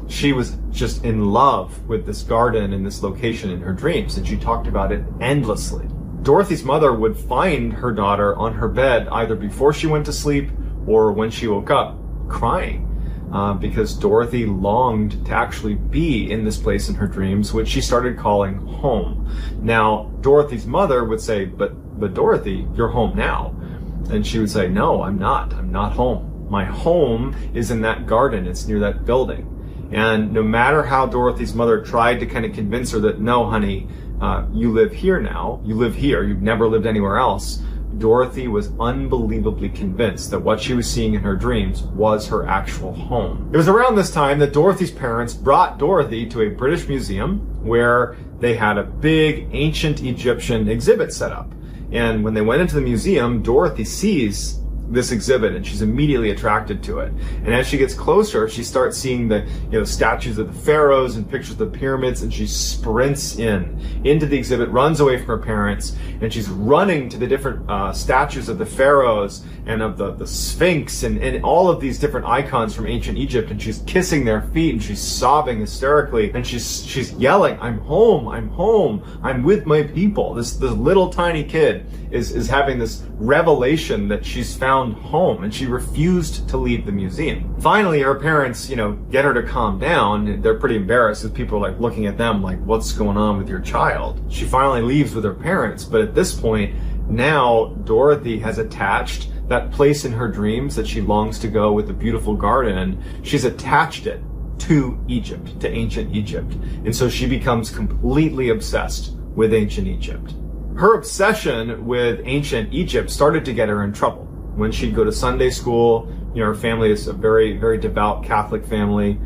she was just in love with this garden and this location in her dreams, and she talked about it endlessly. Dorothy's mother would find her daughter on her bed either before she went to sleep or when she woke up crying. Because Dorothy longed to actually be in this place in her dreams, which she started calling home. Now, Dorothy's mother would say, but Dorothy, you're home now. And she would say, no, I'm not home. My home is in that garden. It's near that building. And no matter how Dorothy's mother tried to kind of convince her that, no, honey, you live here now. You live here. You've never lived anywhere else. Dorothy was unbelievably convinced that what she was seeing in her dreams was her actual home. It was around this time that Dorothy's parents brought Dorothy to a British museum where they had a big ancient Egyptian exhibit set up. And when they went into the museum, Dorothy sees this exhibit and she's immediately attracted to it. And as she gets closer, she starts seeing the statues of the pharaohs and pictures of the pyramids, and she sprints into the exhibit, runs away from her parents, and she's running to the different statues of the pharaohs and of the Sphinx and all of these different icons from ancient Egypt, and she's kissing their feet and she's sobbing hysterically, and she's yelling, I'm home, I'm with my people. This little tiny kid is having this revelation that she's found found home, and she refused to leave the museum. Finally, her parents, get her to calm down. They're pretty embarrassed as people are like looking at them like, what's going on with your child? She finally leaves with her parents, but at this point, now Dorothy has attached that place in her dreams that she longs to go with the beautiful garden. She's attached it to Egypt, to ancient Egypt. And so she becomes completely obsessed with ancient Egypt. Her obsession with ancient Egypt started to get her in trouble. When she'd go to Sunday school, her family is a very, very devout Catholic family.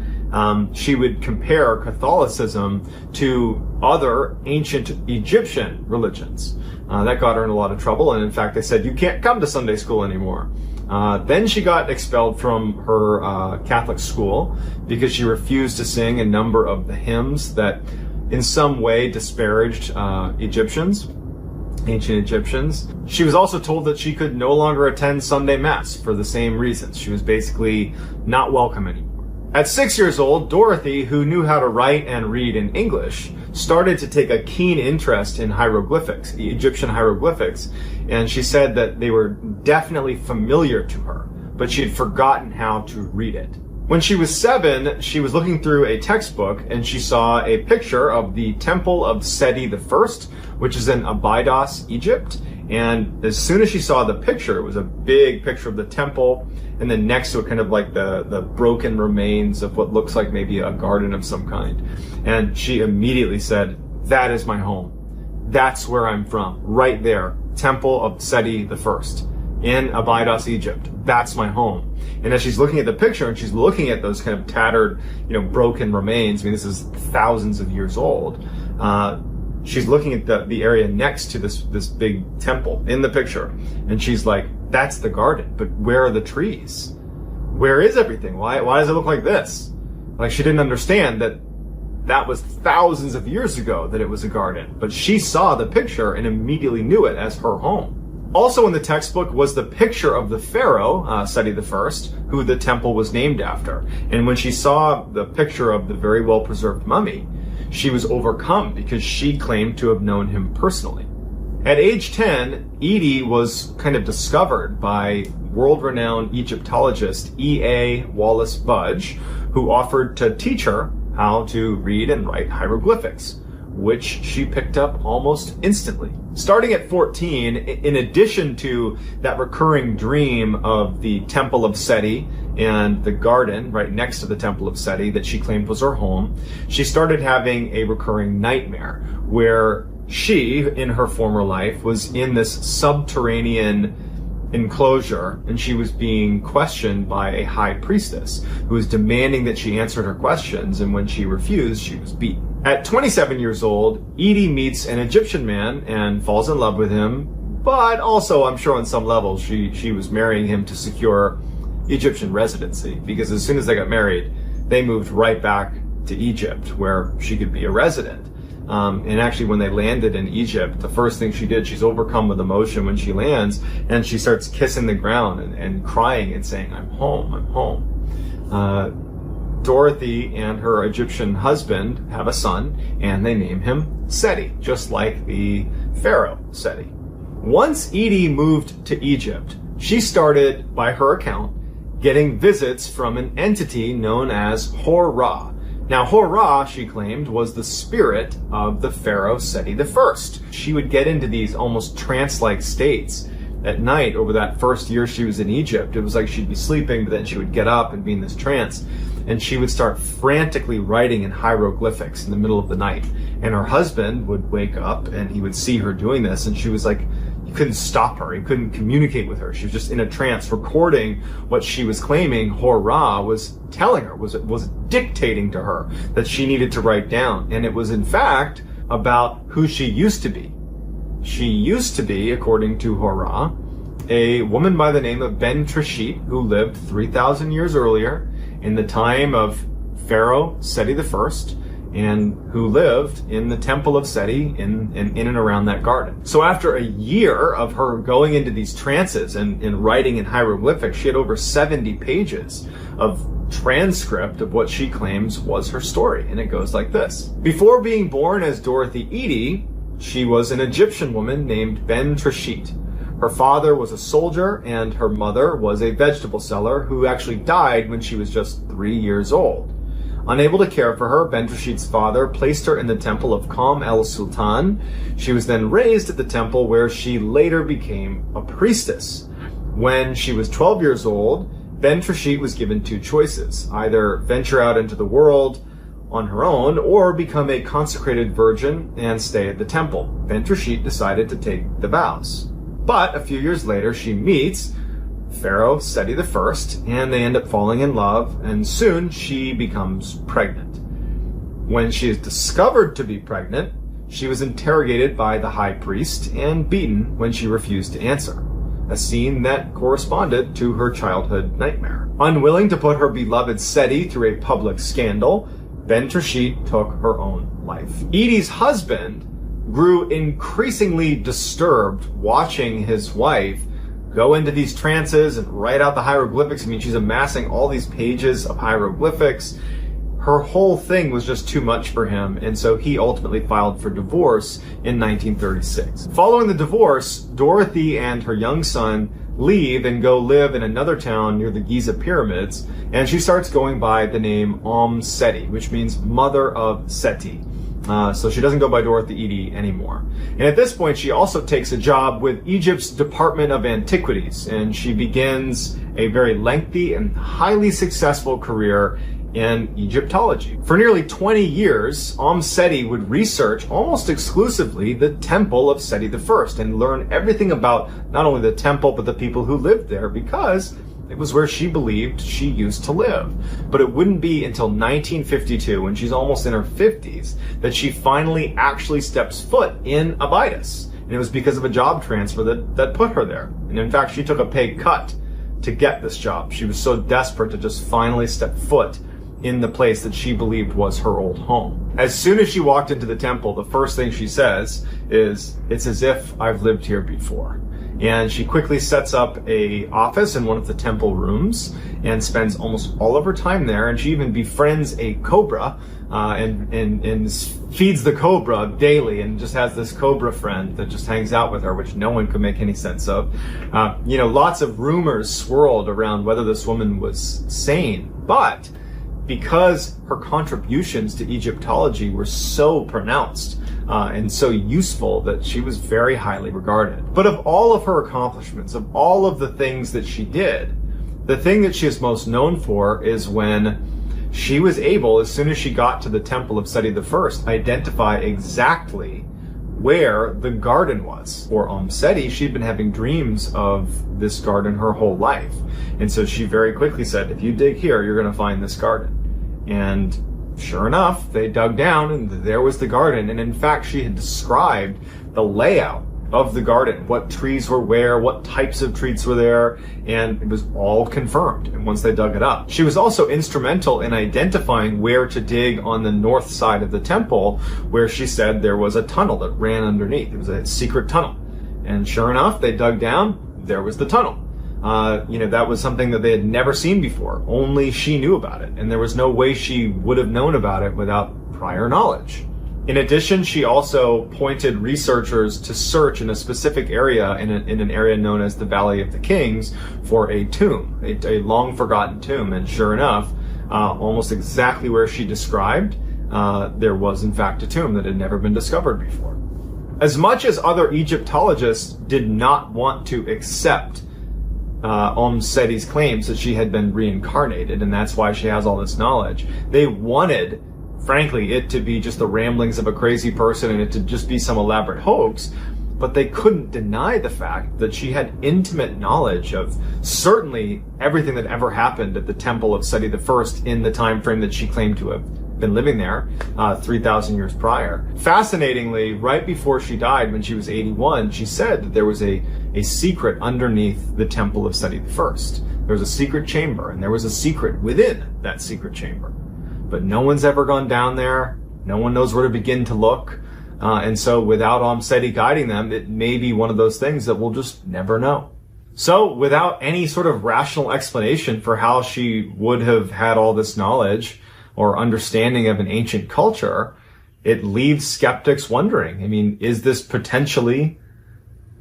She would compare Catholicism to other ancient Egyptian religions. That got her in a lot of trouble, and in fact, they said, you can't come to Sunday school anymore. Then she got expelled from her Catholic school because she refused to sing a number of the hymns that in some way disparaged Egyptians, ancient Egyptians. She was also told that she could no longer attend Sunday Mass for the same reasons. She was basically not welcome anymore. At 6 years old, Dorothy, who knew how to write and read in English, started to take a keen interest in hieroglyphics, Egyptian hieroglyphics, and she said that they were definitely familiar to her, but she had forgotten how to read it. When she was 7, she was looking through a textbook and she saw a picture of the Temple of Seti I, which is in Abydos, Egypt. And as soon as she saw the picture, it was a big picture of the temple, and then next to it kind of like the broken remains of what looks like maybe a garden of some kind. And she immediately said, that is my home. That's where I'm from. Right there. Temple of Seti I in Abydos, Egypt. That's my home. And as she's looking at the picture and she's looking at those kind of tattered, broken remains, this is thousands of years old, she's looking at the area next to this big temple in the picture. And she's like, that's the garden, but where are the trees? Where is everything? Why does it look like this? Like she didn't understand that was thousands of years ago that it was a garden. But she saw the picture and immediately knew it as her home. Also in the textbook was the picture of the pharaoh, Seti I, who the temple was named after. And when she saw the picture of the very well-preserved mummy, she was overcome because she claimed to have known him personally. At age 10, Edie was kind of discovered by world-renowned Egyptologist E.A. Wallace Budge, who offered to teach her how to read and write hieroglyphics, which she picked up almost instantly. Starting at 14, in addition to that recurring dream of the Temple of Seti and the garden right next to the Temple of Seti that she claimed was her home, she started having a recurring nightmare where she, in her former life, was in this subterranean enclosure, and she was being questioned by a high priestess who was demanding that she answered her questions, and when she refused, she was beaten. At 27 years old, Edie meets an Egyptian man and falls in love with him, but also, I'm sure on some level, she was marrying him to secure Egyptian residency, because as soon as they got married, they moved right back to Egypt, where she could be a resident. And actually, when they landed in Egypt, the first thing she did, she's overcome with emotion when she lands, and she starts kissing the ground and crying and saying, I'm home, I'm home. Dorothy and her Egyptian husband have a son, and they name him Seti, just like the pharaoh Seti. Once Edie moved to Egypt, she started, by her account, getting visits from an entity known as Hor-Ra. Now, Hor-Ra, she claimed, was the spirit of the pharaoh Seti I. She would get into these almost trance-like states at night over that first year she was in Egypt. It was like she'd be sleeping, but then she would get up and be in this trance, and she would start frantically writing in hieroglyphics in the middle of the night. And her husband would wake up, and he would see her doing this, and she was like, he couldn't stop her. He couldn't communicate with her. She was just in a trance, recording what she was claiming Hor-Ra was telling her, was dictating to her that she needed to write down. And it was, in fact, about who she used to be. She used to be, according to Hor-Ra, a woman by the name of Ben Trishit, who lived 3,000 years earlier in the time of Pharaoh Seti I, and who lived in the Temple of Seti in and around that garden. So after a year of her going into these trances and writing in hieroglyphics, she had over 70 pages of transcript of what she claims was her story. And it goes like this. Before being born as Dorothy Edie, she was an Egyptian woman named Ben Trishit. Her father was a soldier and her mother was a vegetable seller who actually died when she was just 3 years old. Unable to care for her, Bint Rashid's father placed her in the temple of Qam el-Sultan. She was then raised at the temple where she later became a priestess. When she was 12 years old, Bint Rashid was given two choices: either venture out into the world on her own or become a consecrated virgin and stay at the temple. Bint Rashid decided to take the vows. But a few years later, she meets Pharaoh Seti I, and they end up falling in love, and soon she becomes pregnant. When she is discovered to be pregnant, she was interrogated by the high priest and beaten when she refused to answer, a scene that corresponded to her childhood nightmare. Unwilling to put her beloved Seti through a public scandal, Bint Rashid took her own life. Edie's husband grew increasingly disturbed watching his wife go into these trances and write out the hieroglyphics. I mean, she's amassing all these pages of hieroglyphics. Her whole thing was just too much for him, and so he ultimately filed for divorce in 1936. Following the divorce, Dorothy and her young son leave and go live in another town near the Giza pyramids, and she starts going by the name Seti, which means mother of Seti. So she doesn't go by Dorothy Edie anymore. And at this point, she also takes a job with Egypt's Department of Antiquities, and she begins a very lengthy and highly successful career in Egyptology. For nearly 20 years, Seti would research almost exclusively the temple of Seti I and learn everything about not only the temple, but the people who lived there, because it was where she believed she used to live. But it wouldn't be until 1952, when she's almost in her 50s, that she finally actually steps foot in Abydos. And it was because of a job transfer that put her there. And in fact, she took a pay cut to get this job. She was so desperate to just finally step foot in the place that she believed was her old home. As soon as she walked into the temple, the first thing she says is, "It's as if I've lived here before." And she quickly sets up a office in one of the temple rooms and spends almost all of her time there. And she even befriends a cobra and feeds the cobra daily, and just has this cobra friend that just hangs out with her, which no one could make any sense of. Lots of rumors swirled around whether this woman was sane, but because her contributions to Egyptology were so pronounced and so useful, that she was very highly regarded. But of all of her accomplishments, of all of the things that she did, the thing that she is most known for is when she was able, as soon as she got to the temple of Seti I, identify exactly where the garden was. For Seti, she'd been having dreams of this garden her whole life. And so she very quickly said, if you dig here, you're going to find this garden. And sure enough, they dug down and there was the garden. And in fact, she had described the layout of the garden, what trees were where, what types of trees were there, and it was all confirmed. And once they dug it up, she was also instrumental in identifying where to dig on the north side of the temple, where she said there was a tunnel that ran underneath. It was a secret tunnel. And sure enough, they dug down, there was the tunnel. That was something that they had never seen before. Only she knew about it, and there was no way she would have known about it without prior knowledge. In addition, she also pointed researchers to search in a specific area, in an area known as the Valley of the Kings, for a tomb, a long forgotten tomb. And sure enough, almost exactly where she described, there was in fact a tomb that had never been discovered before. As much as other Egyptologists did not want to accept Seti's claims that she had been reincarnated, and that's why she has all this knowledge, they wanted, frankly, it to be just the ramblings of a crazy person and it to just be some elaborate hoax, but they couldn't deny the fact that she had intimate knowledge of certainly everything that ever happened at the temple of Seti I in the time frame that she claimed to have been living there 3,000 years prior. Fascinatingly, right before she died, when she was 81, she said that there was a secret underneath the temple of Seti I. There was a secret chamber, and there was a secret within that secret chamber. But no one's ever gone down there. No one knows where to begin to look. And so without Seti guiding them, it may be one of those things that we'll just never know. So without any sort of rational explanation for how she would have had all this knowledge or understanding of an ancient culture, it leaves skeptics wondering, is this potentially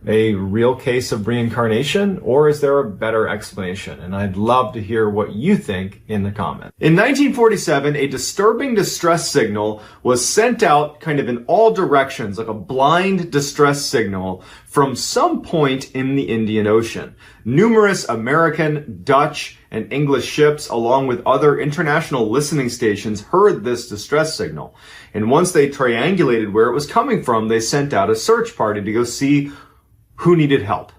a real case of reincarnation, or is there a better explanation? And I'd love to hear what you think in the comments. In 1947, a disturbing distress signal was sent out kind of in all directions, like a blind distress signal from some point in the Indian Ocean. Numerous American, Dutch, and English ships, along with other international listening stations, heard this distress signal. And once they triangulated where it was coming from, they sent out a search party to go see who needed help.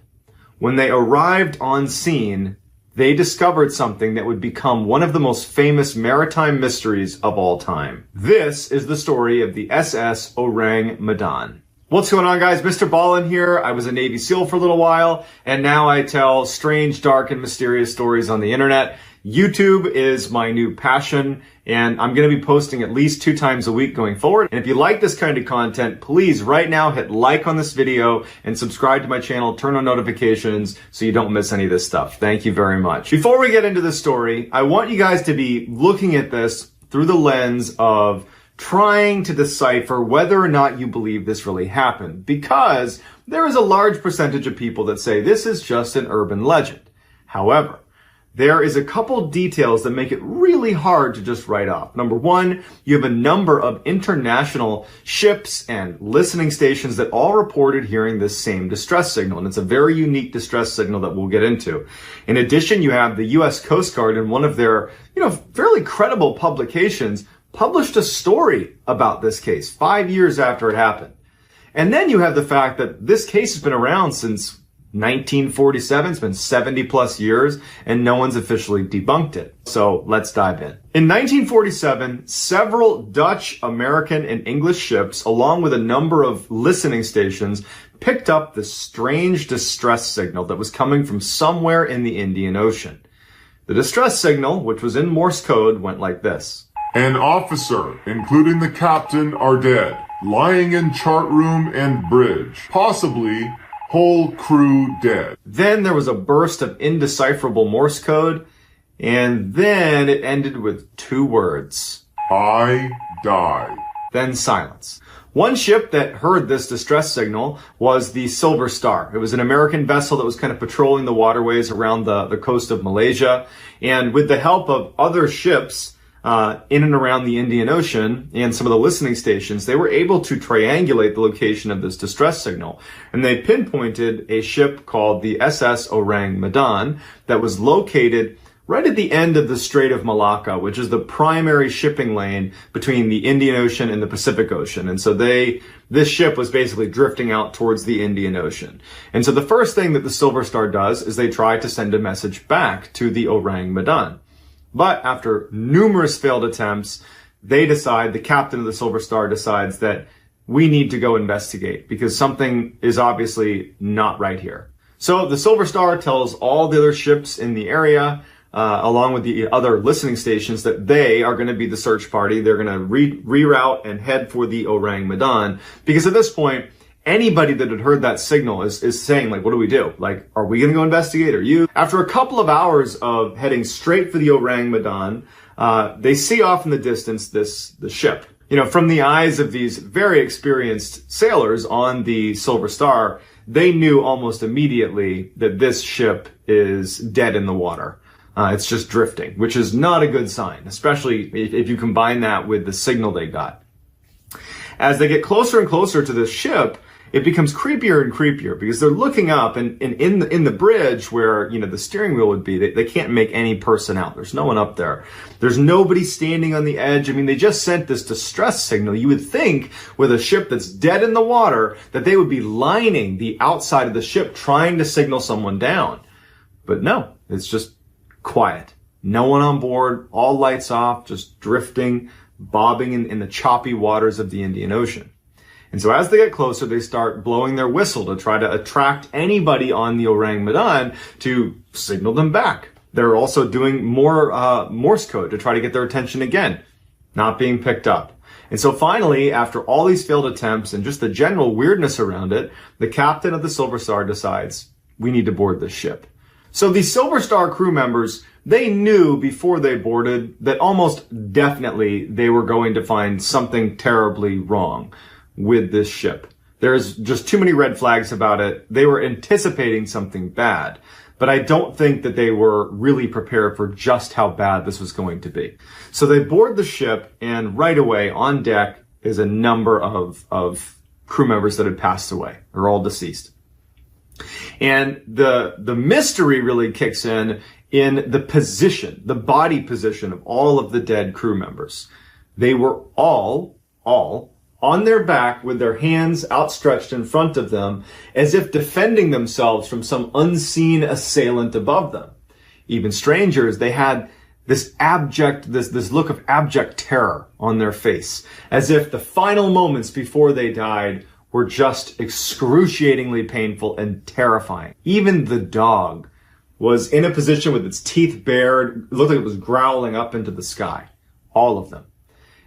When they arrived on scene, they discovered something that would become one of the most famous maritime mysteries of all time. This is the story of the SS Orang Medan. What's going on, guys? Mrballen here. I was a Navy SEAL for a little while, and now I tell strange, dark, and mysterious stories on the internet. YouTube is my new passion, and I'm going to be posting at least 2 times a week going forward. And if you like this kind of content, please right now hit like on this video and subscribe to my channel, turn on notifications so you don't miss any of this stuff. Thank you very much. Before we get into the story, I want you guys to be looking at this through the lens of trying to decipher whether or not you believe this really happened, because there is a large percentage of people that say this is just an urban legend. However, there is a couple details that make it really hard to just write off. Number one, you have a number of international ships and listening stations that all reported hearing this same distress signal, and it's a very unique distress signal that we'll get into. In addition, you have the U.S. Coast Guard in one of their, fairly credible publications published a story about this case 5 years after it happened. And then you have the fact that this case has been around since 1947, it's been 70 plus years, and no one's officially debunked it. So let's dive in. In 1947, several Dutch, American, and English ships, along with a number of listening stations, picked up this strange distress signal that was coming from somewhere in the Indian Ocean. The distress signal, which was in Morse code, went like this. An officer, including the captain, are dead, lying in chart room and bridge, possibly whole crew dead. Then there was a burst of indecipherable Morse code, and then it ended with 2 words. I die. Then silence. One ship that heard this distress signal was the Silver Star. It was an American vessel that was kind of patrolling the waterways around the coast of Malaysia, and with the help of other ships in and around the Indian Ocean and some of the listening stations, they were able to triangulate the location of this distress signal. And they pinpointed a ship called the SS Orang Medan that was located right at the end of the Strait of Malacca, which is the primary shipping lane between the Indian Ocean and the Pacific Ocean. And so this ship was basically drifting out towards the Indian Ocean. And so the first thing that the Silver Star does is they try to send a message back to the Orang Medan. But after numerous failed attempts, the captain of the Silver Star decides that we need to go investigate because something is obviously not right here. So the Silver Star tells all the other ships in the area, along with the other listening stations, that they are going to be the search party. They're going to reroute and head for the Orang Medan, because at this point, anybody that had heard that signal is saying, like, what do we do? Like, are we going to go investigate? Are you? After a couple of hours of heading straight for the Orang Medan, they see off in the distance the ship. From the eyes of these very experienced sailors on the Silver Star, they knew almost immediately that this ship is dead in the water. It's just drifting, which is not a good sign, especially if you combine that with the signal they got. As they get closer and closer to this ship, it becomes creepier and creepier because they're looking up, and in the bridge where, the steering wheel would be, they can't make any person out. There's no one up there. There's nobody standing on the edge. I mean, they just sent this distress signal. You would think with a ship that's dead in the water that they would be lining the outside of the ship trying to signal someone down. But no, it's just quiet. No one on board, all lights off, just drifting, bobbing in the choppy waters of the Indian Ocean. And so as they get closer, they start blowing their whistle to try to attract anybody on the Orang Medan to signal them back. They're also doing more Morse code to try to get their attention again, not being picked up. And so finally, after all these failed attempts and just the general weirdness around it, the captain of the Silver Star decides, we need to board this ship. So the Silver Star crew members, they knew before they boarded that almost definitely they were going to find something terribly wrong with this ship. There's just too many red flags about it. They were anticipating something bad, but I don't think that they were really prepared for just how bad this was going to be. So they board the ship, and right away on deck is a number of crew members that had passed away. They're all deceased. And the mystery really kicks in the position, the body position of all of the dead crew members. They were all on their back with their hands outstretched in front of them as if defending themselves from some unseen assailant above them. Even strangers, they had this look of abject terror on their face, as if the final moments before they died were just excruciatingly painful and terrifying. Even the dog was in a position with its teeth bared. It looked like it was growling up into the sky. All of them.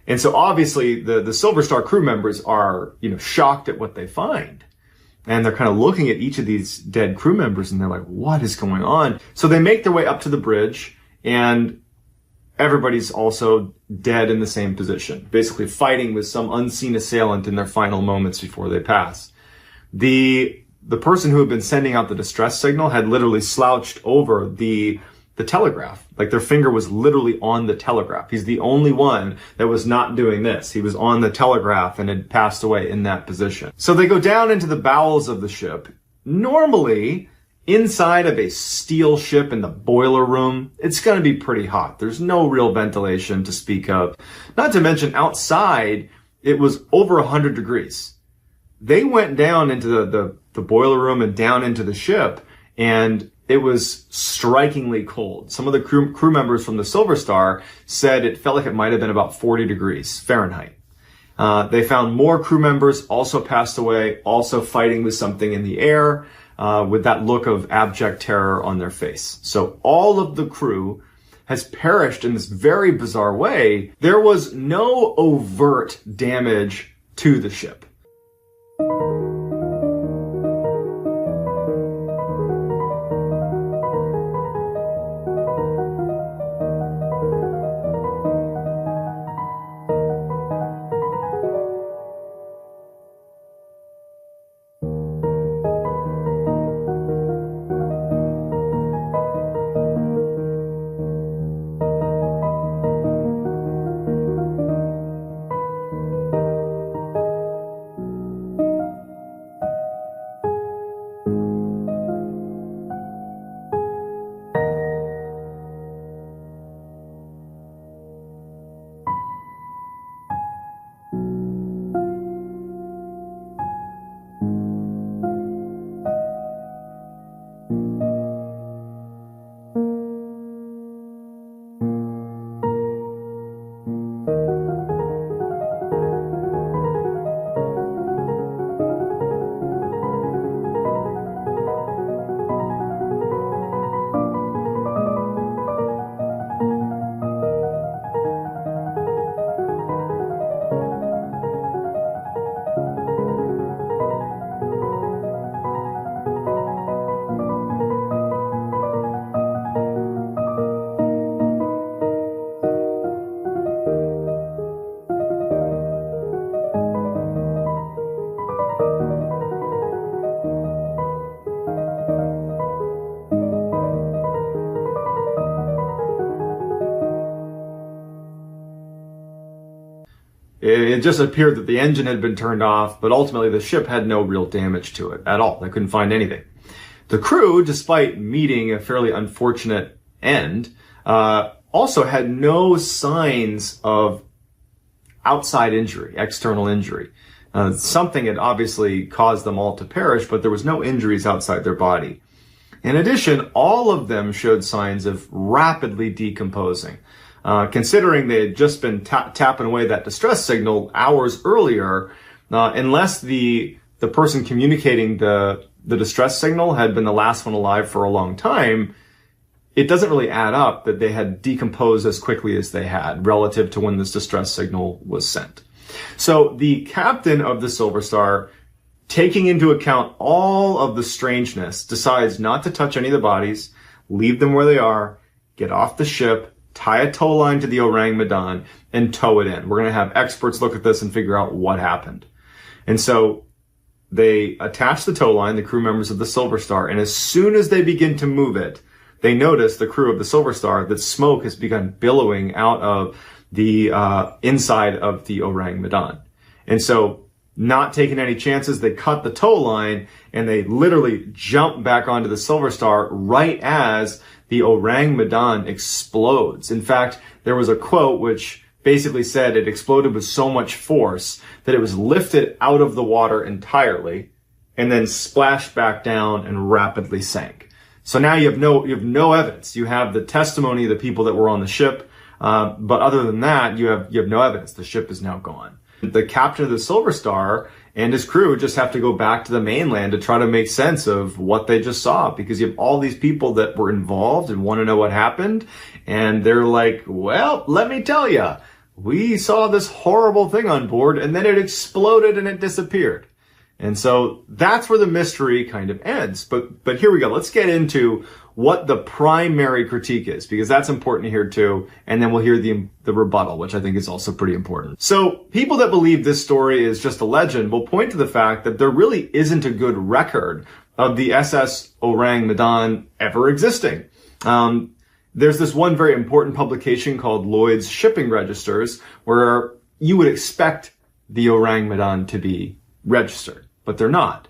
And so obviously the Silver Star crew members are, shocked at what they find. And they're kind of looking at each of these dead crew members and they're like, what is going on? So they make their way up to the bridge, and everybody's also dead in the same position, basically fighting with some unseen assailant in their final moments before they pass. The person who had been sending out the distress signal had literally slouched over the telegraph. Like their finger was literally on the telegraph. He's the only one that was not doing this. He was on the telegraph and had passed away in that position. So they go down into the bowels of the ship. Normally, inside of a steel ship in the boiler room, it's going to be pretty hot. There's no real ventilation to speak of. Not to mention outside, it was over 100 degrees. They went down into the boiler room and down into the ship, and it was strikingly cold. Some of the crew members from the Silver Star said it felt like it might have been about 40 degrees Fahrenheit. They found more crew members also passed away, also fighting with something in the air, with that look of abject terror on their face. So all of the crew has perished in this very bizarre way. There was no overt damage to the ship. It just appeared that the engine had been turned off, but ultimately the ship had no real damage to it at all. They couldn't find anything. The crew, despite meeting a fairly unfortunate end, also had no signs of outside injury, external injury. Something had obviously caused them all to perish, but there was no injuries outside their body. In addition, all of them showed signs of rapidly decomposing. Considering they had just been tapping away that distress signal hours earlier, unless the person communicating the distress signal had been the last one alive for a long time, it doesn't really add up that they had decomposed as quickly as they had relative to when this distress signal was sent. So the captain of the Silver Star, taking into account all of the strangeness, decides not to touch any of the bodies, leave them where they are, get off the ship, tie a tow line to the Orang Medan, and tow it in. We're going to have experts look at this and figure out what happened. And so they attach the tow line, the crew members of the Silver Star, and as soon as they begin to move it, they notice, the crew of the Silver Star, that smoke has begun billowing out of the inside of the Orang Medan. And so, not taking any chances, they cut the tow line and they literally jump back onto the Silver Star right as the Orang Medan explodes. In fact, there was a quote which basically said it exploded with so much force that it was lifted out of the water entirely and then splashed back down and rapidly sank. So now you have no evidence. You have the testimony of the people that were on the ship, but other than that, you have no evidence. The ship is now gone. The captain of the Silver Star and his crew just have to go back to the mainland to try to make sense of what they just saw, because you have all these people that were involved and want to know what happened, and they're like, well, let me tell you, we saw this horrible thing on board and then it exploded and it disappeared. And so that's where the mystery kind of ends. But here we go. Let's get into what the primary critique is, because that's important to hear too. And then we'll hear the rebuttal, which I think is also pretty important. So people that believe this story is just a legend will point to the fact that there really isn't a good record of the SS Orang Medan ever existing. There's this one very important publication called Lloyd's Shipping Registers, where you would expect the Orang Medan to be registered, but they're not.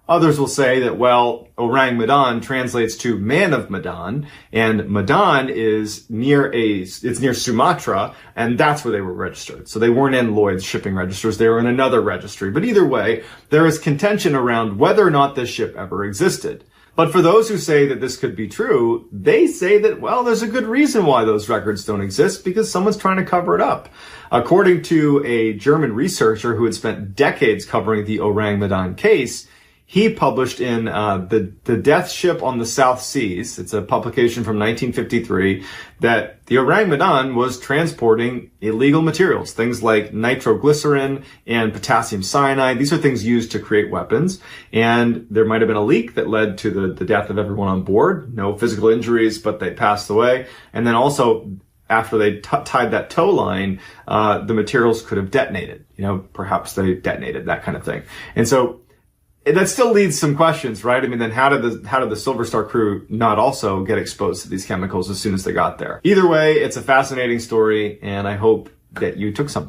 Others will say that, well, Orang Medan translates to man of Medan, and Medan is near Sumatra, and that's where they were registered. So they weren't in Lloyd's Shipping Registers, they were in another registry. But either way, there is contention around whether or not this ship ever existed. But for those who say that this could be true, they say that, well, there's a good reason why those records don't exist, because someone's trying to cover it up. According to a German researcher who had spent decades covering the Orang Medan case, he published in the Death Ship on the South Seas, it's a publication from 1953, that the Orang Medan was transporting illegal materials, things like nitroglycerin and potassium cyanide. These are things used to create weapons. And there might have been a leak that led to the death of everyone on board. No physical injuries, but they passed away. And then also, after they tied that tow line, the materials could have detonated. Perhaps they detonated, that kind of thing. And so, that still leads some questions, right? I mean, then how did the Silver Star crew not also get exposed to these chemicals as soon as they got there? Either way, it's a fascinating story, and I hope that you took something.